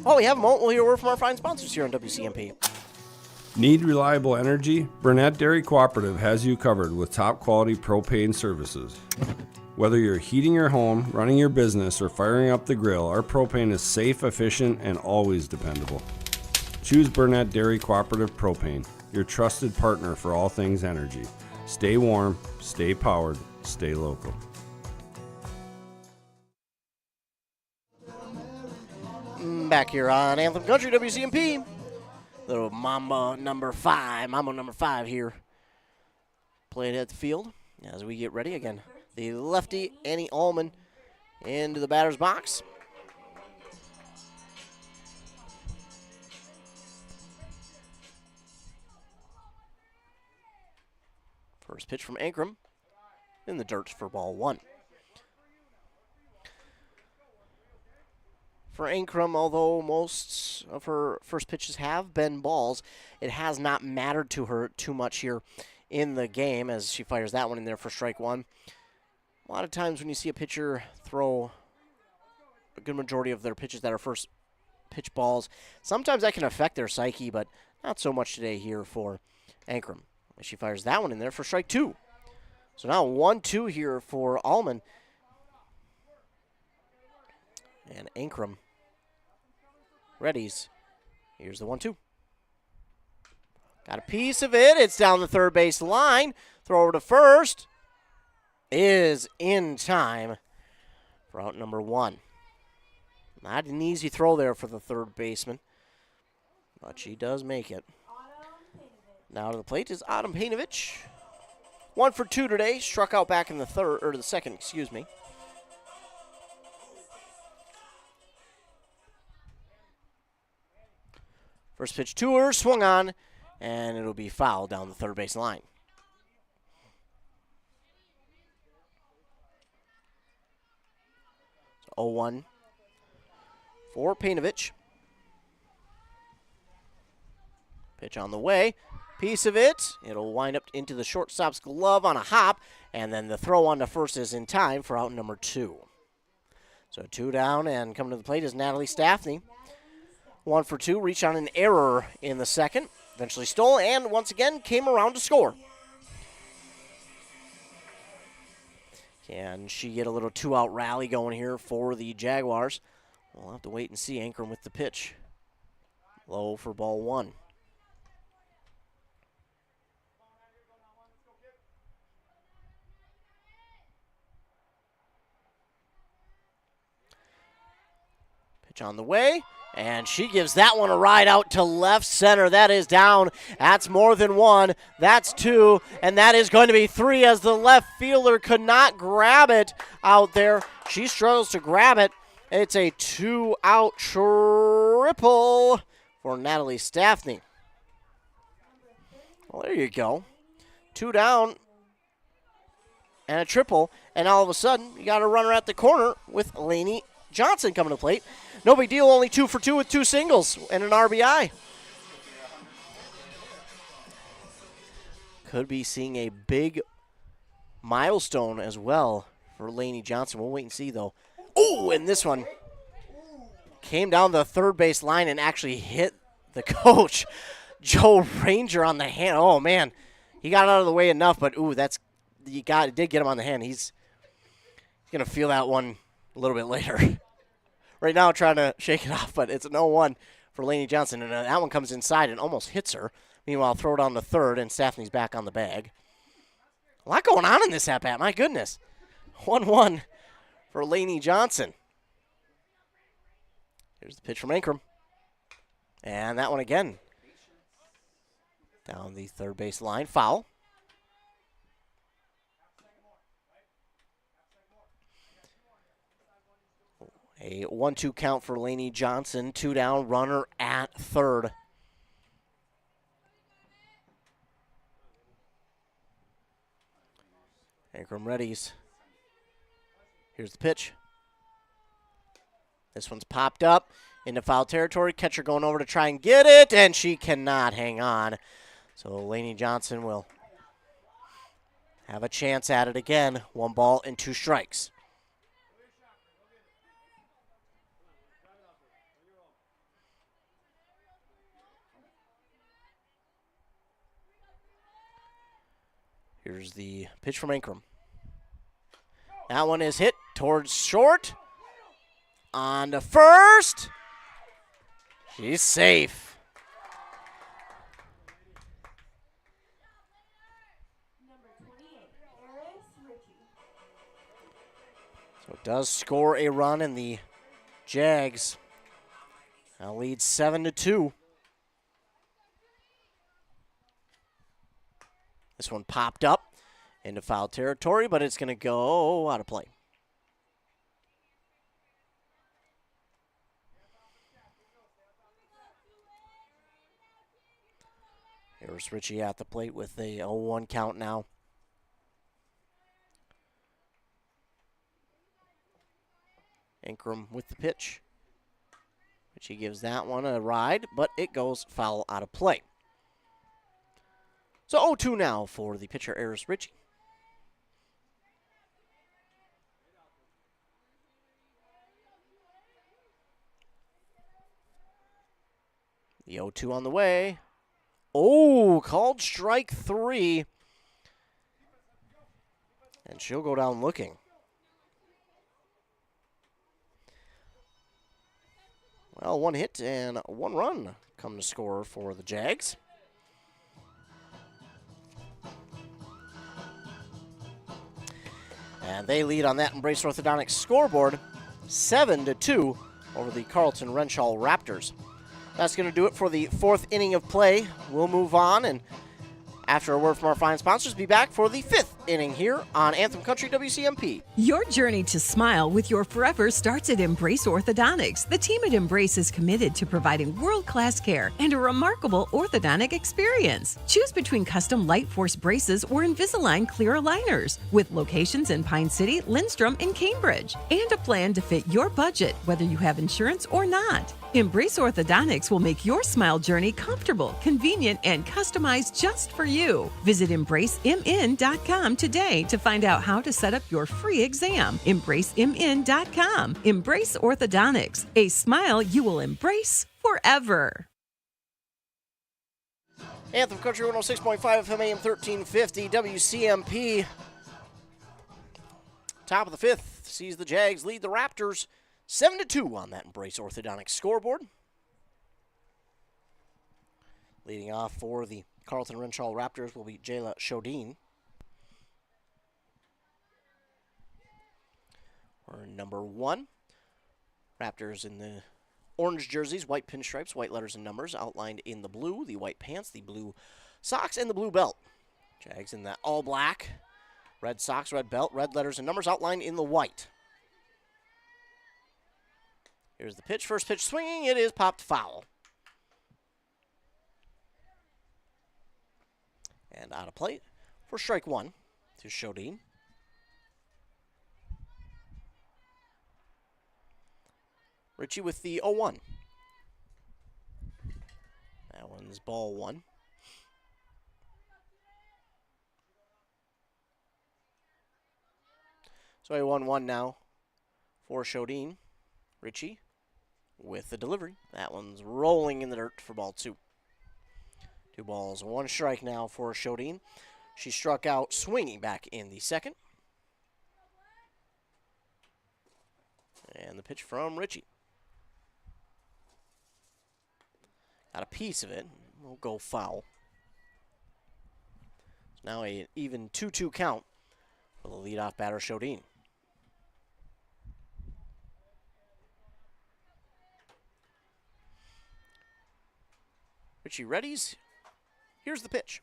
While we have a moment, we'll hear a word from our fine sponsors here on WCMP. Need reliable energy? Burnett Dairy Cooperative has you covered with top quality propane services. Whether you're heating your home, running your business, or firing up the grill, our propane is safe, efficient, and always dependable. Choose Burnett Dairy Cooperative Propane, your trusted partner for all things energy. Stay warm, stay powered, stay local. Back here on Anthem Country WCMP. Little Mambo number 5 here. Playing at the field as we get ready again. The lefty, Annie Allman, into the batter's box. First pitch from Ankrum in the dirt for ball 1. For Ankrum, although most of her first pitches have been balls, it has not mattered to her too much here in the game as she fires that one in there for strike 1. A lot of times when you see a pitcher throw a good majority of their pitches that are first pitch balls, sometimes that can affect their psyche, but not so much today here for Ankrum. She fires that one in there for strike 2. So now 1-2 here for Allman. And Ankrum readies. Here's the 1-2. Got a piece of it. It's down the third base line. Throw over to first. Is in time for out number 1. Not an easy throw there for the third baseman, but she does make it. Now to the plate is Autumn Painovich. 1 for 2 today. Struck out back in the second, excuse me. First pitch to her, swung on, and it'll be foul down the third base line. So 0-1 for Painovich. Pitch on the way. Piece of it. It'll wind up into the shortstop's glove on a hop, and then the throw on to first is in time for out number 2. So 2 down, and coming to the plate is Natalie Staffney. 1 for 2, reached on an error in the second. Eventually stole, and once again came around to score. Can she get a little 2-out rally going here for the Jaguars? We'll have to wait and see. Ankrum with the pitch. Low for ball 1. Pitch on the way, and she gives that one a ride out to left center. That is down. That's more than 1. That's 2, and that is going to be 3 as the left fielder could not grab it out there. She struggles to grab it. It's a 2-out triple for Natalie Staffney. Well, there you go. 2 down and a triple, and all of a sudden you got a runner at the corner with Lainey Johnson coming to the plate. No big deal, only 2 for 2 with 2 singles and an RBI. Could be seeing a big milestone as well for Lainey Johnson. We'll wait and see, though. Oh, and this one came down the third base line and actually hit the coach, Joe Ranger, on the hand. Oh, man. He got out of the way enough, but, ooh, did get him on the hand. He's going to feel that one a little bit later. Right now trying to shake it off, but it's an 0-1 for Lainey Johnson, and that one comes inside and almost hits her. Meanwhile, throw it on the third, and Staffney's back on the bag. A lot going on in this at-bat, my goodness. 1-1 for Lainey Johnson. Here's the pitch from Ankrum. And that one again. Down the third base line, foul. A 1-2 count for Lainey Johnson. 2 down, runner at third. Ankrum readies. Here's the pitch. This one's popped up into foul territory. Catcher going over to try and get it, and she cannot hang on. So Lainey Johnson will have a chance at it again. 1 ball and 2 strikes. Here's the pitch from Ankrum. That one is hit towards short. On to first. She's safe. So it does score a run, and the Jags now lead 7-2. This one popped up into foul territory, but it's going to go out of play. Here's Ritchie at the plate with a 0-1 count now. Ankrum with the pitch. Ritchie gives that one a ride, but it goes foul out of play. So 0-2 now for the pitcher, Eris Ritchie. The 0-2 on the way. Oh, called strike 3. And she'll go down looking. Well, 1 hit and 1 run come to score for the Jags. And they lead on that Embrace Orthodontics scoreboard 7-2 over the Carlton-Wrenshall Raptors. That's going to do it for the 4th inning of play. We'll move on, and after a word from our fine sponsors, be back for the 5th inning here on Anthem Country WCMP. Your journey to smile with your forever starts at Embrace Orthodontics. The team at Embrace is committed to providing world-class care and a remarkable orthodontic experience. Choose between custom Light Force braces or Invisalign clear aligners, with locations in Pine City, Lindstrom, and Cambridge, and a plan to fit your budget, whether you have insurance or not. Embrace Orthodontics will make your smile journey comfortable, convenient, and customized just for you. Visit EmbraceMN.com today to find out how to set up your free exam. EmbraceMN.com. Embrace Orthodontics, a smile you will embrace forever. Anthem Country 106.5 FM AM 1350 WCMP. Top of the fifth sees the Jags lead the Raptors 7-2 on that Embrace Orthodontics scoreboard. Leading off for the Carlton-Wrenshall Raptors will be Jayla Shodine. Or number 1. Raptors in the orange jerseys, white pinstripes, white letters and numbers outlined in the blue, the white pants, the blue socks, and the blue belt. Jags in that all black, red socks, red belt, red letters and numbers outlined in the white. Here's the pitch. First pitch swinging. It is popped foul. And out of play for strike one to Shodine. Ritchie with the 0-1. That one's ball one. So a 1-1 now for Shodine. Ritchie with the delivery. That one's rolling in the dirt for ball two. 2 balls, 1 strike now for Shodine. She struck out swinging back in the second. And the pitch from Ritchie. Got a piece of it. We'll go foul. It's now an even 2-2 count for the leadoff batter, Shodine. Ritchie readies. Here's the pitch.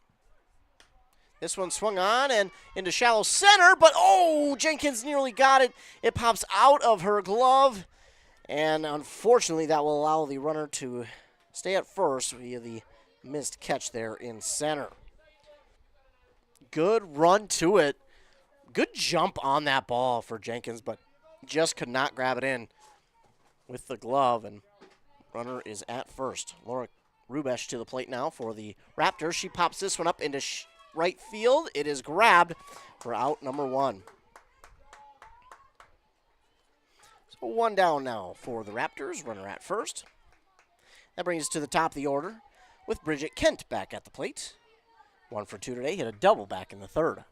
This one swung on and into shallow center, but oh, Jenkins nearly got it. It pops out of her glove, and unfortunately that will allow the runner to stay at first via the missed catch there in center. Good run to it. Good jump on that ball for Jenkins, but just could not grab it in with the glove, and runner is at first. Laura Rubesh to the plate now for the Raptors. She pops this one up into right field. It is grabbed for out number 1. So 1 down now for the Raptors. Runner at first. That brings us to the top of the order with Bridget Kent back at the plate. 1 for 2 today. Hit a double back in the third.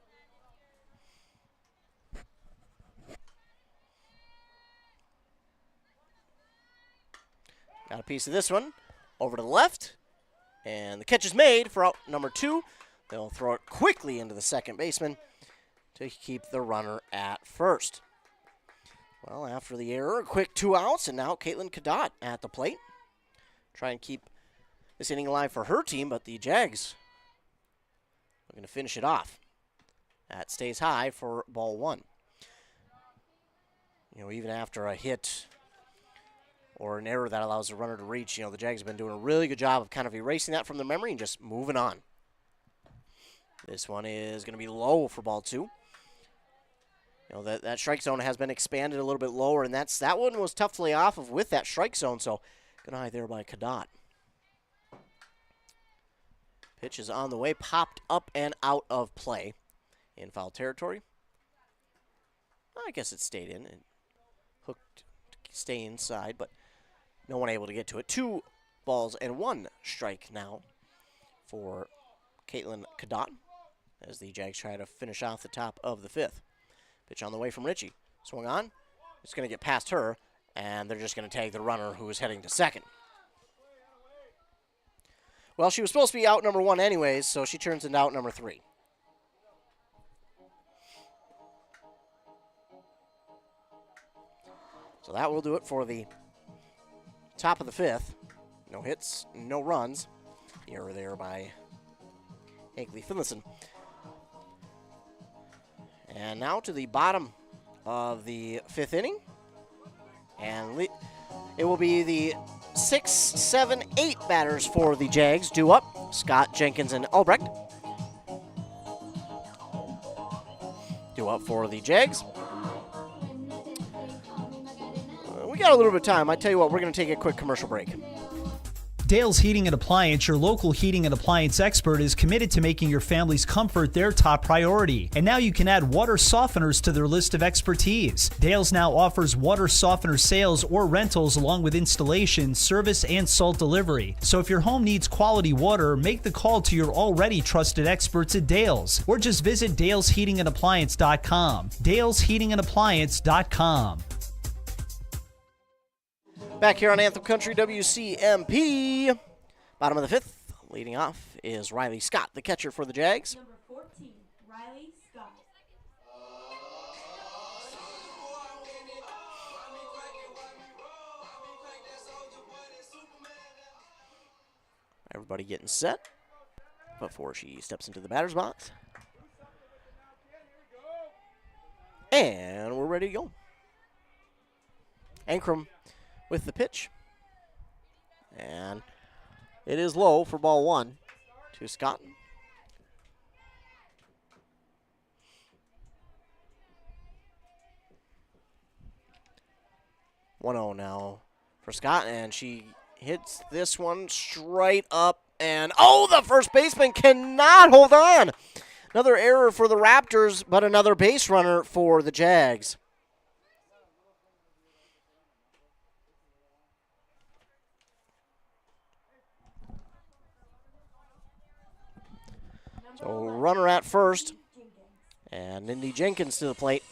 Got a piece of this one. Over to the left, and the catch is made for out number 2. They'll throw it quickly into the second baseman to keep the runner at first. Well, after the error, a quick 2 outs, and now Caitlin Cadott at the plate. Try and keep this inning alive for her team, but the Jags are going to finish it off. That stays high for ball 1. You know, even after a hit or an error that allows the runner to reach, you know, the Jags have been doing a really good job of kind of erasing that from their memory and just moving on. This one is going to be low for ball 2. You know, that strike zone has been expanded a little bit lower, and that one was tough to lay off of with that strike zone, so good eye there by Cadott. Pitch is on the way, popped up and out of play in foul territory. I guess it stayed in and hooked to stay inside, but no one able to get to it. 2 balls and 1 strike now for Caitlin Cadott as the Jags try to finish off the top of the 5th. Pitch on the way from Ritchie. Swung on. It's going to get past her, and they're just going to tag the runner who is heading to second. Well, she was supposed to be out number 1 anyways, so she turns into out number 3. So that will do it for the top of the 5th. No hits, no runs. Error there by Hinckley-Finlayson. And now to the bottom of the 5th inning. And it will be the 6, 7, 8 batters for the Jags due up. Scott, Jenkins, and Albrecht. Due up for the Jags. We got a little bit of time. I tell you what, we're going to take a quick commercial break. Dale's Heating and Appliance, your local heating and appliance expert, is committed to making your family's comfort their top priority. And now you can add water softeners to their list of expertise. Dale's now offers water softener sales or rentals along with installation, service, and salt delivery. So if your home needs quality water, make the call to your already trusted experts at Dale's, or just visit dalesheatingandappliance.com. dalesheatingandappliance.com. Back here on Anthem Country WCMP. Bottom of the fifth. Leading off is Riley Scott, the catcher for the Jags. Number 14, Riley Scott. Everybody getting set before she steps into the batter's box. And we're ready to go. Ankrum with the pitch. And it is low for ball one to Scott. (1-0) now for Scott, and she hits this one straight up, and oh, the first baseman cannot hold on. Another error for the Raptors, but another base runner for the Jags. So runner at first, and Indy Jenkins to the plate.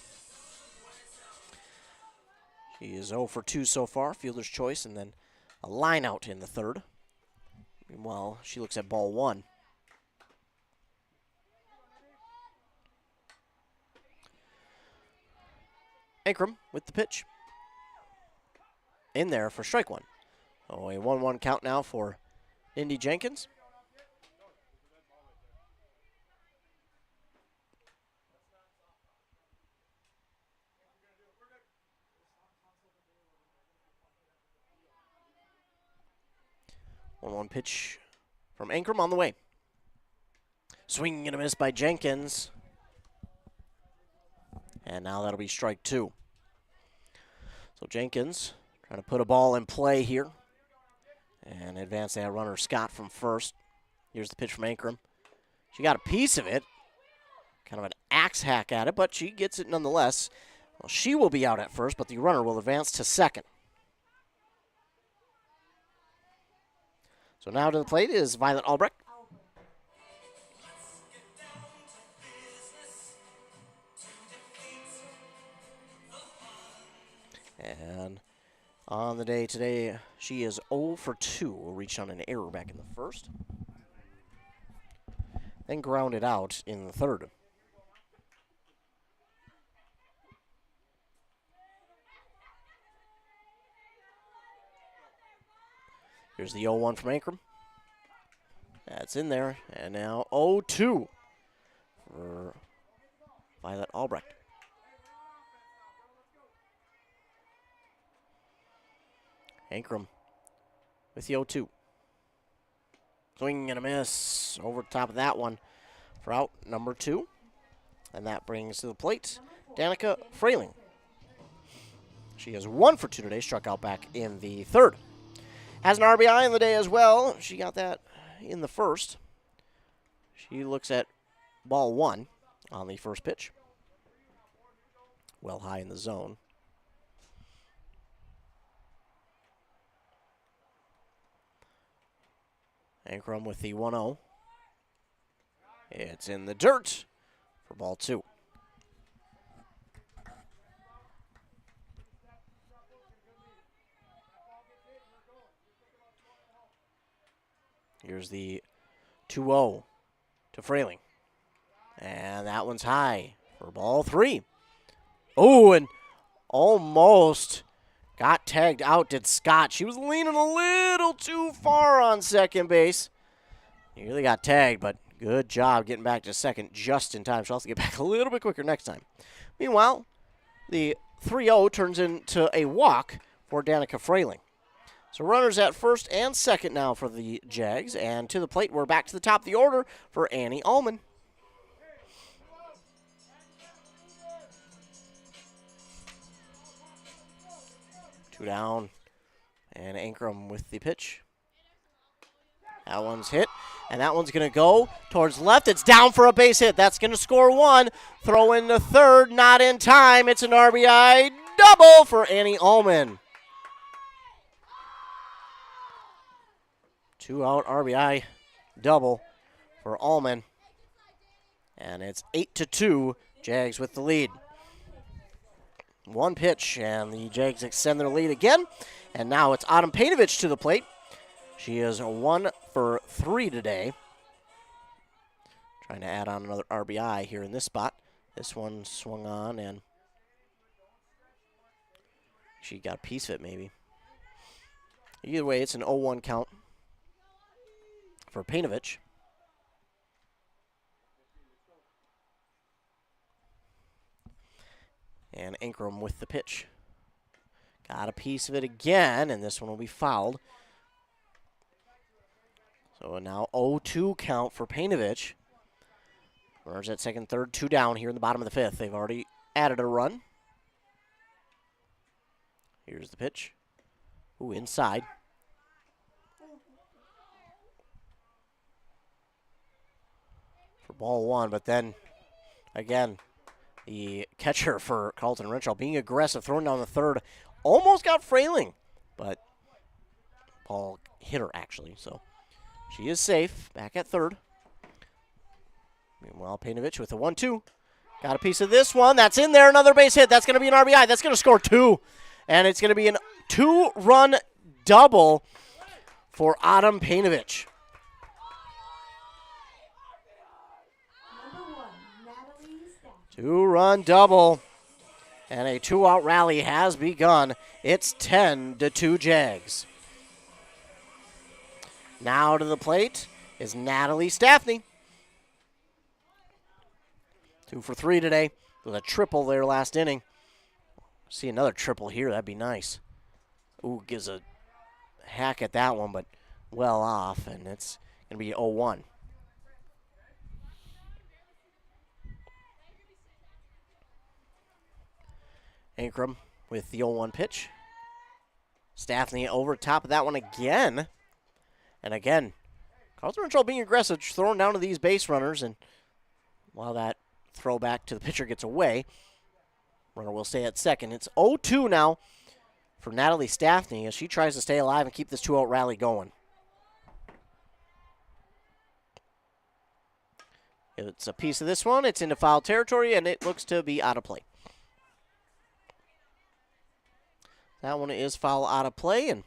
She is 0 for 2 so far, fielder's choice, and then a line out in the third. Meanwhile, she looks at ball one. Ankrum with the pitch. In there for strike one. So a 1-1 count now for Indy Jenkins. One pitch from Ankrum on the way. Swinging and a miss by Jenkins. And now that'll be strike two. So Jenkins trying to put a ball in play here. And advance that runner Scott from first. Here's the pitch from Ankrum. She got a piece of it. Kind of an axe hack at it, but she gets it nonetheless. Well, she will be out at first, but the runner will advance to second. So now to the plate is Violet Albrecht. And on the day today, she is 0 for 2. Reached on an error back in the first. Then grounded out in the third. Here's the 0-1 from Ankrum. That's in there. And now 0-2 for Violet Albrecht. Ankrum with the 0-2. Swing and a miss over the top of that one for out number 2. And that brings to the plate Danica Frayling. She is 1 for 2 today, struck out back in the third. Has an RBI in the day as well. She got that in the first. She looks at ball one on the first pitch. Well high in the zone. Ankrum with the 1-0. It's in the dirt for ball two. Here's the 2-0 to Frayling. And that one's high for ball three. Oh, and almost got tagged out, did Scott. She was leaning a little too far on second base. Nearly got tagged, but good job getting back to second just in time. She'll have to get back a little bit quicker next time. Meanwhile, the 3-0 turns into a walk for Danica Frayling. So runners at first and second now for the Jags. And to the plate, we're back to the top of the order for Annie Ullman. 2 down. And Ankrum with the pitch. That one's hit, and that one's going to go towards left. It's down for a base hit. That's going to score 1. Throw in the third, not in time. It's an RBI double for Annie Ullman. 2-out RBI double for Ullman. And it's 8-2, Jags with the lead. 1 pitch, and the Jags extend their lead again. And now it's Autumn Painovich to the plate. She is 1 for 3 today. Trying to add on another RBI here in this spot. This one swung on, and she got a piece of it maybe. Either way, it's an 0-1 count for Painovich. And Ankrum with the pitch. Got a piece of it again, and this one will be fouled. So now 0-2 count for Painovich. Runners at second, third, 2 down here in the bottom of the 5th. They've already added a run. Here's the pitch. Ooh, inside. For ball 1, but then, again, the catcher for Carlton-Wrenshall being aggressive, throwing down the third. Almost got Frailing, but ball hit her, actually, so she is safe, back at third. Meanwhile, Painovich with a 1-2. Got a piece of this one. That's in there. Another base hit. That's going to be an RBI. That's going to score 2. And it's going to be a 2-run double for Autumn Painovich. 2-run double. And a 2-out rally has begun. It's 10-2 Jags. Now to the plate is Natalie Staffney. 2 for 3 today with a triple there last inning. See another triple here. That'd be nice. Ooh, gives a hack at that one, but well off, and it's going to be 0-1. Ankrum with the 0-1 pitch. Staffney over top of that one again. And again, Carlton-Wrenshall being aggressive, throwing down to these base runners, and while that throw back to the pitcher gets away, runner will stay at second. It's 0-2 now for Natalie Staffney as she tries to stay alive and keep this 2-out rally going. It's a piece of this one. It's into foul territory, and it looks to be out of play. That one is foul out of play, and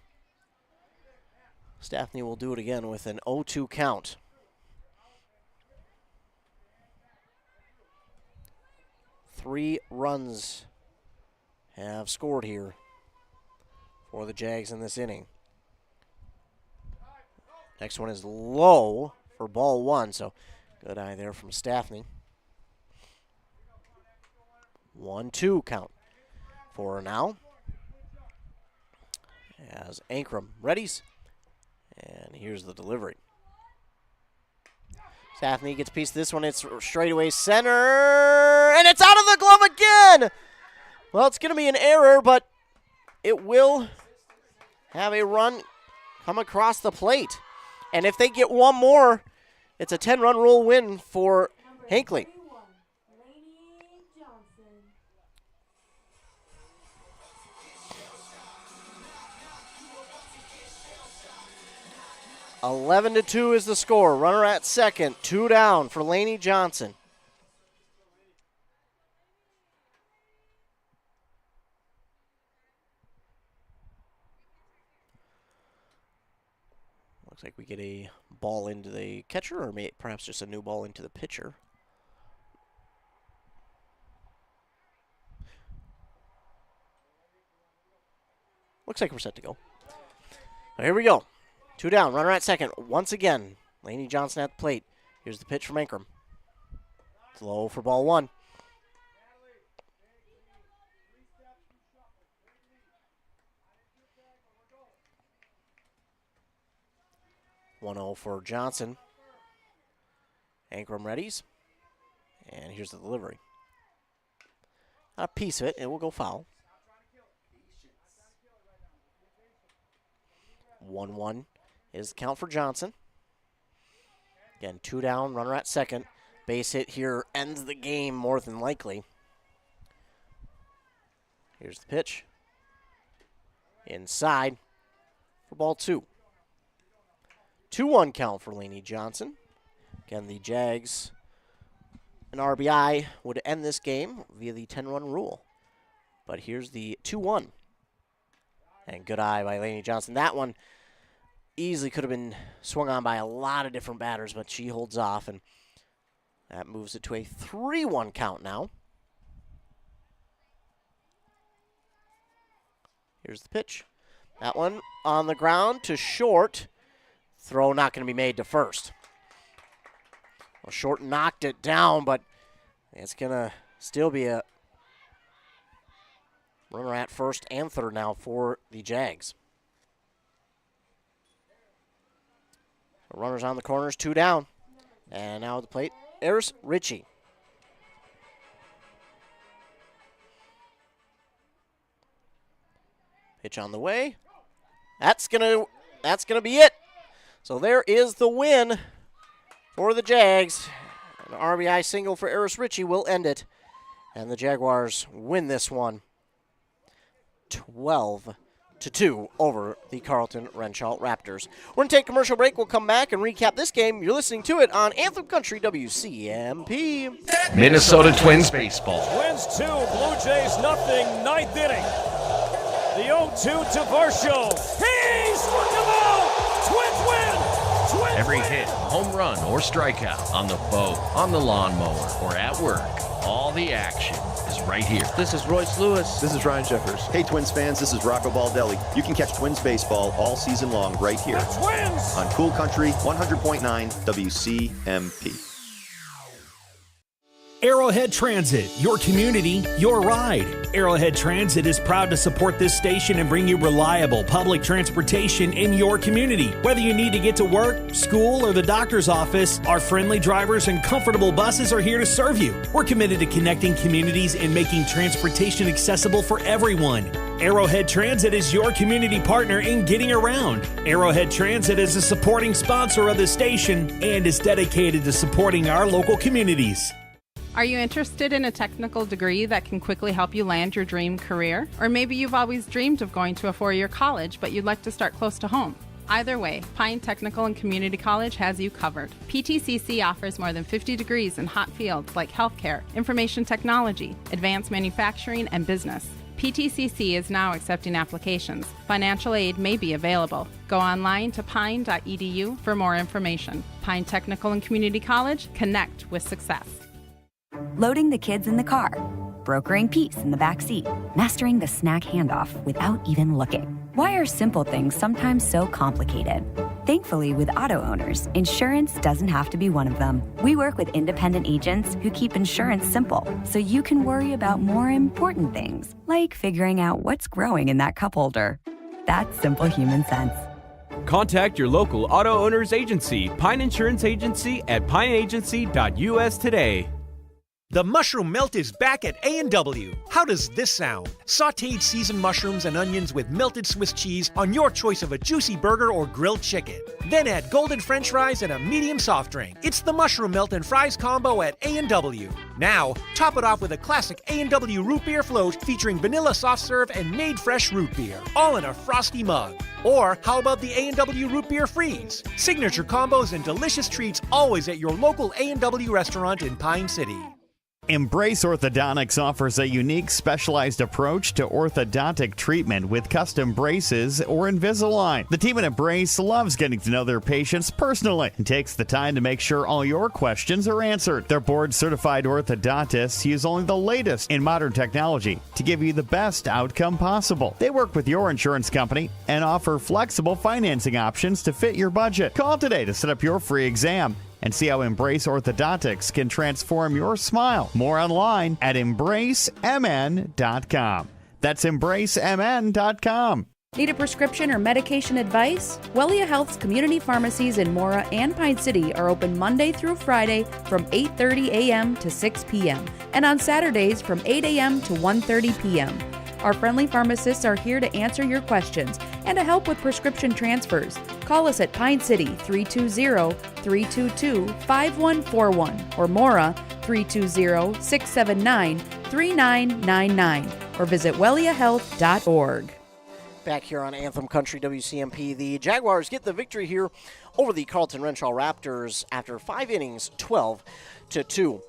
Staffney will do it again with an 0-2 count. Three runs have scored here for the Jags in this inning. Next one is low for ball 1, so good eye there from Staffney. 1-2 count for now. As Ankrum readies, and here's the delivery. Staffney gets a piece of this one. It's straightaway center, and it's out of the glove again. Well, it's going to be an error, but it will have a run come across the plate. And if they get one more, it's a 10-run rule win for Hinckley. (11-2) is the score. Runner at second, 2 down for Lainey Johnson. Looks like we get a ball into the catcher, or perhaps just a new ball into the pitcher. Looks like we're set to go. Here we go. 2 down, runner at second. Once again, Lainey Johnson at the plate. Here's the pitch from Ankrum. It's low for ball 1. (1-0) for Johnson. Ankrum readies. And here's the delivery. A piece of it, it will go foul. 1-1 is the count for Johnson. Again, 2 down, runner at second. Base hit here ends the game more than likely. Here's the pitch. Inside for ball 2. 2-1 count for Lainey Johnson. Again, the Jags, an RBI would end this game via the 10-run rule. But here's the 2-1. And good eye by Lainey Johnson. That one easily could have been swung on by a lot of different batters, but she holds off, and that moves it to a 3-1 count now. Here's the pitch. That one on the ground to short. Throw not going to be made to first. Well, short knocked it down, but it's going to still be a runner at first and third now for the Jags. So runners on the corners, 2 down. And now at the plate, Eris Ritchie. Pitch on the way. That's gonna be it. So there is the win for the Jags. An RBI single for Eris Ritchie will end it. And the Jaguars win this one 12-2 over the Carlton-Wrenshall Raptors. We're going to take a commercial break. We'll come back and recap this game. You're listening to it on Anthem Country WCMP. Minnesota Twins baseball. Twins 2, Blue Jays nothing, 9th inning. The 0-2 to Varsho. He struck him out! Twins win! Twins Every win! hit, home run, or strikeout on the boat, on the lawnmower, or at work, all the action is right here. This is Royce Lewis. This is Ryan Jeffers. Hey, Twins fans, this is Rocco Baldelli. You can catch Twins baseball all season long right here. The Twins! On Cool Country 100.9 WCMP. Arrowhead Transit, your community, your ride. Arrowhead Transit is proud to support this station and bring you reliable public transportation in your community. Whether you need to get to work, school, or the doctor's office, our friendly drivers and comfortable buses are here to serve you. We're committed to connecting communities and making transportation accessible for everyone. Arrowhead Transit is your community partner in getting around. Arrowhead Transit is a supporting sponsor of the station and is dedicated to supporting our local communities. Are you interested in a technical degree that can quickly help you land your dream career? Or maybe you've always dreamed of going to a 4-year college, but you'd like to start close to home. Either way, Pine Technical and Community College has you covered. PTCC offers more than 50 degrees in hot fields like healthcare, information technology, advanced manufacturing, and business. PTCC is now accepting applications. Financial aid may be available. Go online to pine.edu for more information. Pine Technical and Community College, connect with success. Loading the kids in the car, brokering peace in the back seat, mastering the snack handoff without even looking. Why are simple things sometimes so complicated? Thankfully, with auto owners, insurance doesn't have to be one of them. We work with independent agents who keep insurance simple, so you can worry about more important things, like figuring out what's growing in that cup holder. That's simple human sense. Contact your local auto owner's agency, Pine Insurance Agency, at pineagency.us today. The mushroom melt is back at A&W. How does this sound? Sautéed seasoned mushrooms and onions with melted Swiss cheese on your choice of a juicy burger or grilled chicken. Then add golden French fries and a medium soft drink. It's the mushroom melt and fries combo at A&W. Now, top it off with a classic A&W root beer float featuring vanilla soft serve and made fresh root beer, all in a frosty mug. Or how about the A&W root beer freeze? Signature combos and delicious treats always at your local A&W restaurant in Pine City. Embrace Orthodontics offers a unique specialized approach to orthodontic treatment with custom braces or Invisalign. The team at Embrace loves getting to know their patients personally and takes the time to make sure all your questions are answered. Their board-certified orthodontists use only the latest in modern technology to give you the best outcome possible. They work with your insurance company and offer flexible financing options to fit your budget. Call today to set up your free exam and see how Embrace Orthodontics can transform your smile. More online at embracemn.com. That's embracemn.com. Need a prescription or medication advice? Wellia Health's community pharmacies in Mora and Pine City are open Monday through Friday from 8:30 a.m. to 6 p.m. and on Saturdays from 8 a.m. to 1:30 p.m. Our friendly pharmacists are here to answer your questions and to help with prescription transfers. Call us at Pine City 320-322-5141 or Mora 320-679-3999 or visit welliahealth.org. Back here on Anthem Country WCMP, the Jaguars get the victory here over the Carlton-Wrenshall Raptors after 5 innings, 12-2.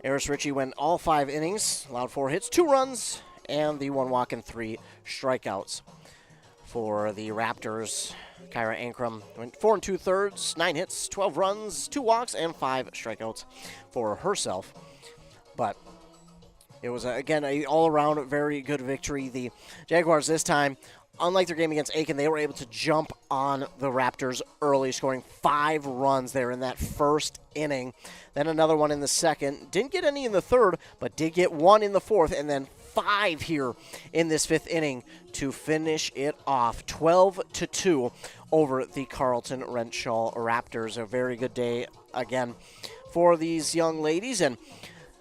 Eris Ritchie went all 5 innings, allowed 4 hits, 2 runs, and the 1 walk and 3 strikeouts. For the Raptors, Kyra Ankrum went 4 2/3, 9 hits, 12 runs, 2 walks, and 5 strikeouts for herself. But it was, again, an all-around very good victory. The Jaguars this time, unlike their game against Aiken, they were able to jump on the Raptors early, scoring 5 runs there in that first inning. Then another one in the second. Didn't get any in the third, but did get 1 in the fourth, and then 5 here in this 5th inning to finish it off. 12-2 over the Carlton-Wrenshall Raptors. A very good day, again, for these young ladies. And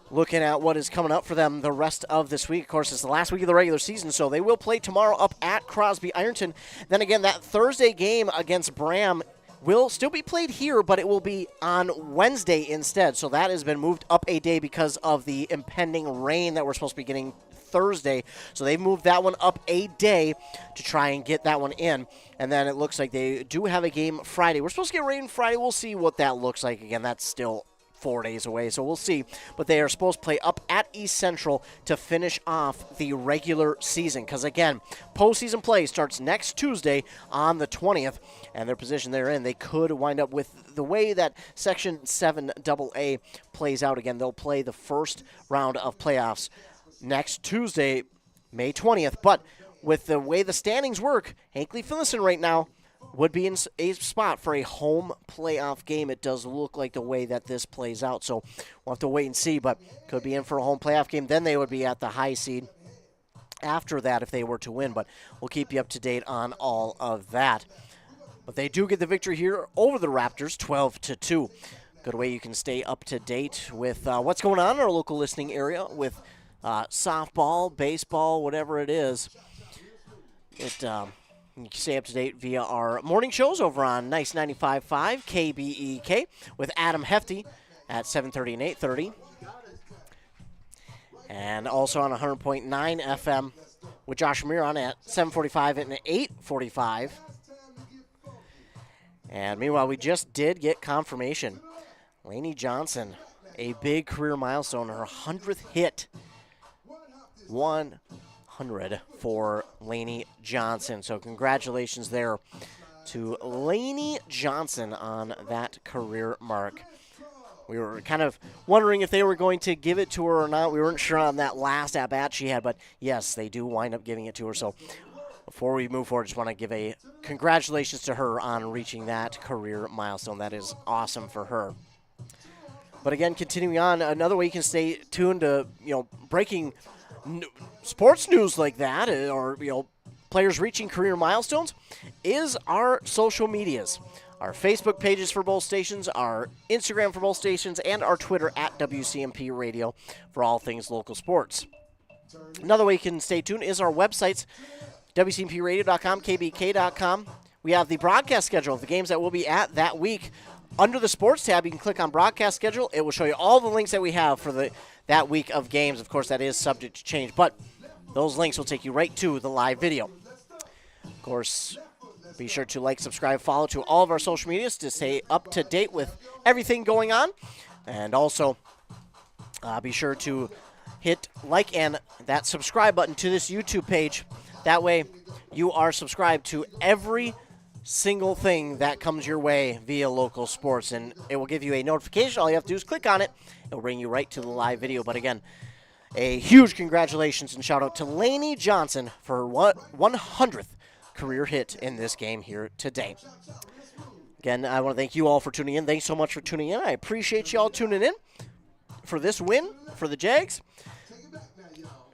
looking at what is coming up for them the rest of this week. Of course, it's the last week of the regular season, so they will play tomorrow up at Crosby Ironton. Then again, that Thursday game against Bram will still be played here, but it will be on Wednesday instead. So that has been moved up a day because of the impending rain that we're supposed to be getting Thursday. So they've moved that one up a day to try and get that one in. And then it looks like they do have a game Friday. We're supposed to get rain Friday. We'll see what that looks like. Again, that's still 4 days away, so we'll see. But they are supposed to play up at East Central to finish off the regular season. Because, again, postseason play starts next Tuesday on the 20th, and their position they're in, they could wind up with the way that Section 7 AA plays out. Again, they'll play the first round of playoffs next Tuesday, May 20th. But with the way the standings work, Hinckley-Finlayson right now would be in a spot for a home playoff game. It does look like the way that this plays out. So we'll have to wait and see, but could be in for a home playoff game. Then they would be at the high seed after that if they were to win. But we'll keep you up to date on all of that. But they do get the victory here over the Raptors, 12-2. Good way you can stay up to date with what's going on in our local listening area with softball, baseball, whatever it is. You can stay up to date via our morning shows over on Nice 95.5 KBEK with Adam Hefty at 7:30 and 8:30. And also on 100.9 FM with Josh Miron at 7:45 and 8:45. And meanwhile, we just did get confirmation. Lainey Johnson, a big career milestone, her 100th hit. 100 for Lainey Johnson. So congratulations there to Lainey Johnson on that career mark. We were kind of wondering if they were going to give it to her or not. We weren't sure on that last at-bat she had, but yes, they do wind up giving it to her. So before we move forward, I just want to give a congratulations to her on reaching that career milestone. That is awesome for her. But again, continuing on, another way you can stay tuned to, breaking sports news like that, or players reaching career milestones, is our social medias. Our Facebook pages for both stations, our Instagram for both stations, and our Twitter at WCMP Radio for all things local sports. Another way you can stay tuned is our websites, WCMPradio.com, KBK.com. We have the broadcast schedule of the games that we'll be at that week. Under the sports tab, you can click on broadcast schedule. It will show you all the links that we have for that week of games. Of course, that is subject to change, but those links will take you right to the live video. Of course, be sure to like, subscribe, follow to all of our social medias to stay up to date with everything going on. And also, be sure to hit like and that subscribe button to this YouTube page. That way, you are subscribed to every single thing that comes your way via local sports, and it will give you a notification. All you have to do is click on it. It will bring you right to the live video. But again, a huge congratulations and shout out to Lainey Johnson for her 100th career hit in this game here today. Again, I want to thank you all for tuning in. Thanks so much for tuning in. I appreciate you all tuning in for this win for the Jags.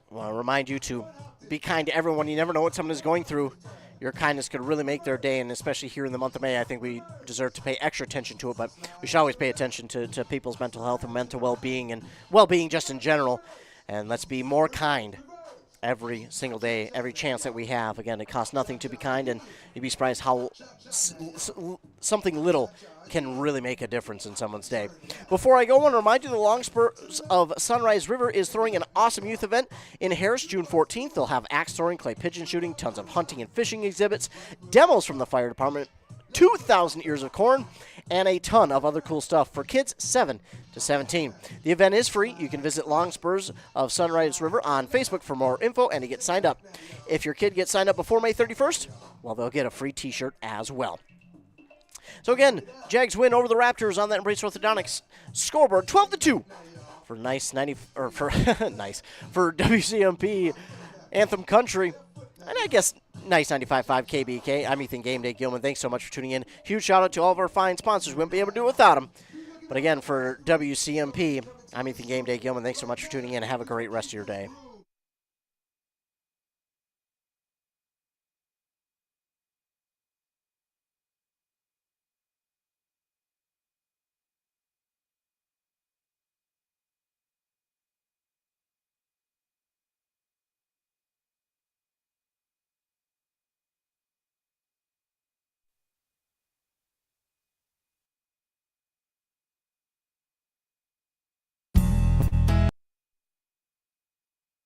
I want to remind you to be kind to everyone. You never know what someone is going through. Your kindness could really make their day, and especially here in the month of May, I think we deserve to pay extra attention to it, but we should always pay attention to people's mental health and mental well-being, and well-being just in general. And let's be more kind every single day, every chance that we have. Again, it costs nothing to be kind, and you'd be surprised how something little can really make a difference in someone's day. Before I go, I want to remind you the Longspurs of Sunrise River is throwing an awesome youth event in Harris June 14th. They'll have axe throwing, clay pigeon shooting, tons of hunting and fishing exhibits, demos from the fire department, 2,000 ears of corn, and a ton of other cool stuff for kids 7 to 17. The event is free. You can visit Longspurs of Sunrise River on Facebook for more info and to get signed up. If your kid gets signed up before May 31st, well, they'll get a free t-shirt as well. So again, Jags win over the Raptors on that Embrace Orthodontics scoreboard, 12-2 for for WCMP Anthem Country. And I guess nice 95.5 KBK. I'm Ethan Game Day Gilman. Thanks so much for tuning in. Huge shout out to all of our fine sponsors. We wouldn't be able to do it without them. But again, for WCMP, I'm Ethan Game Day Gilman. Thanks so much for tuning in. Have a great rest of your day.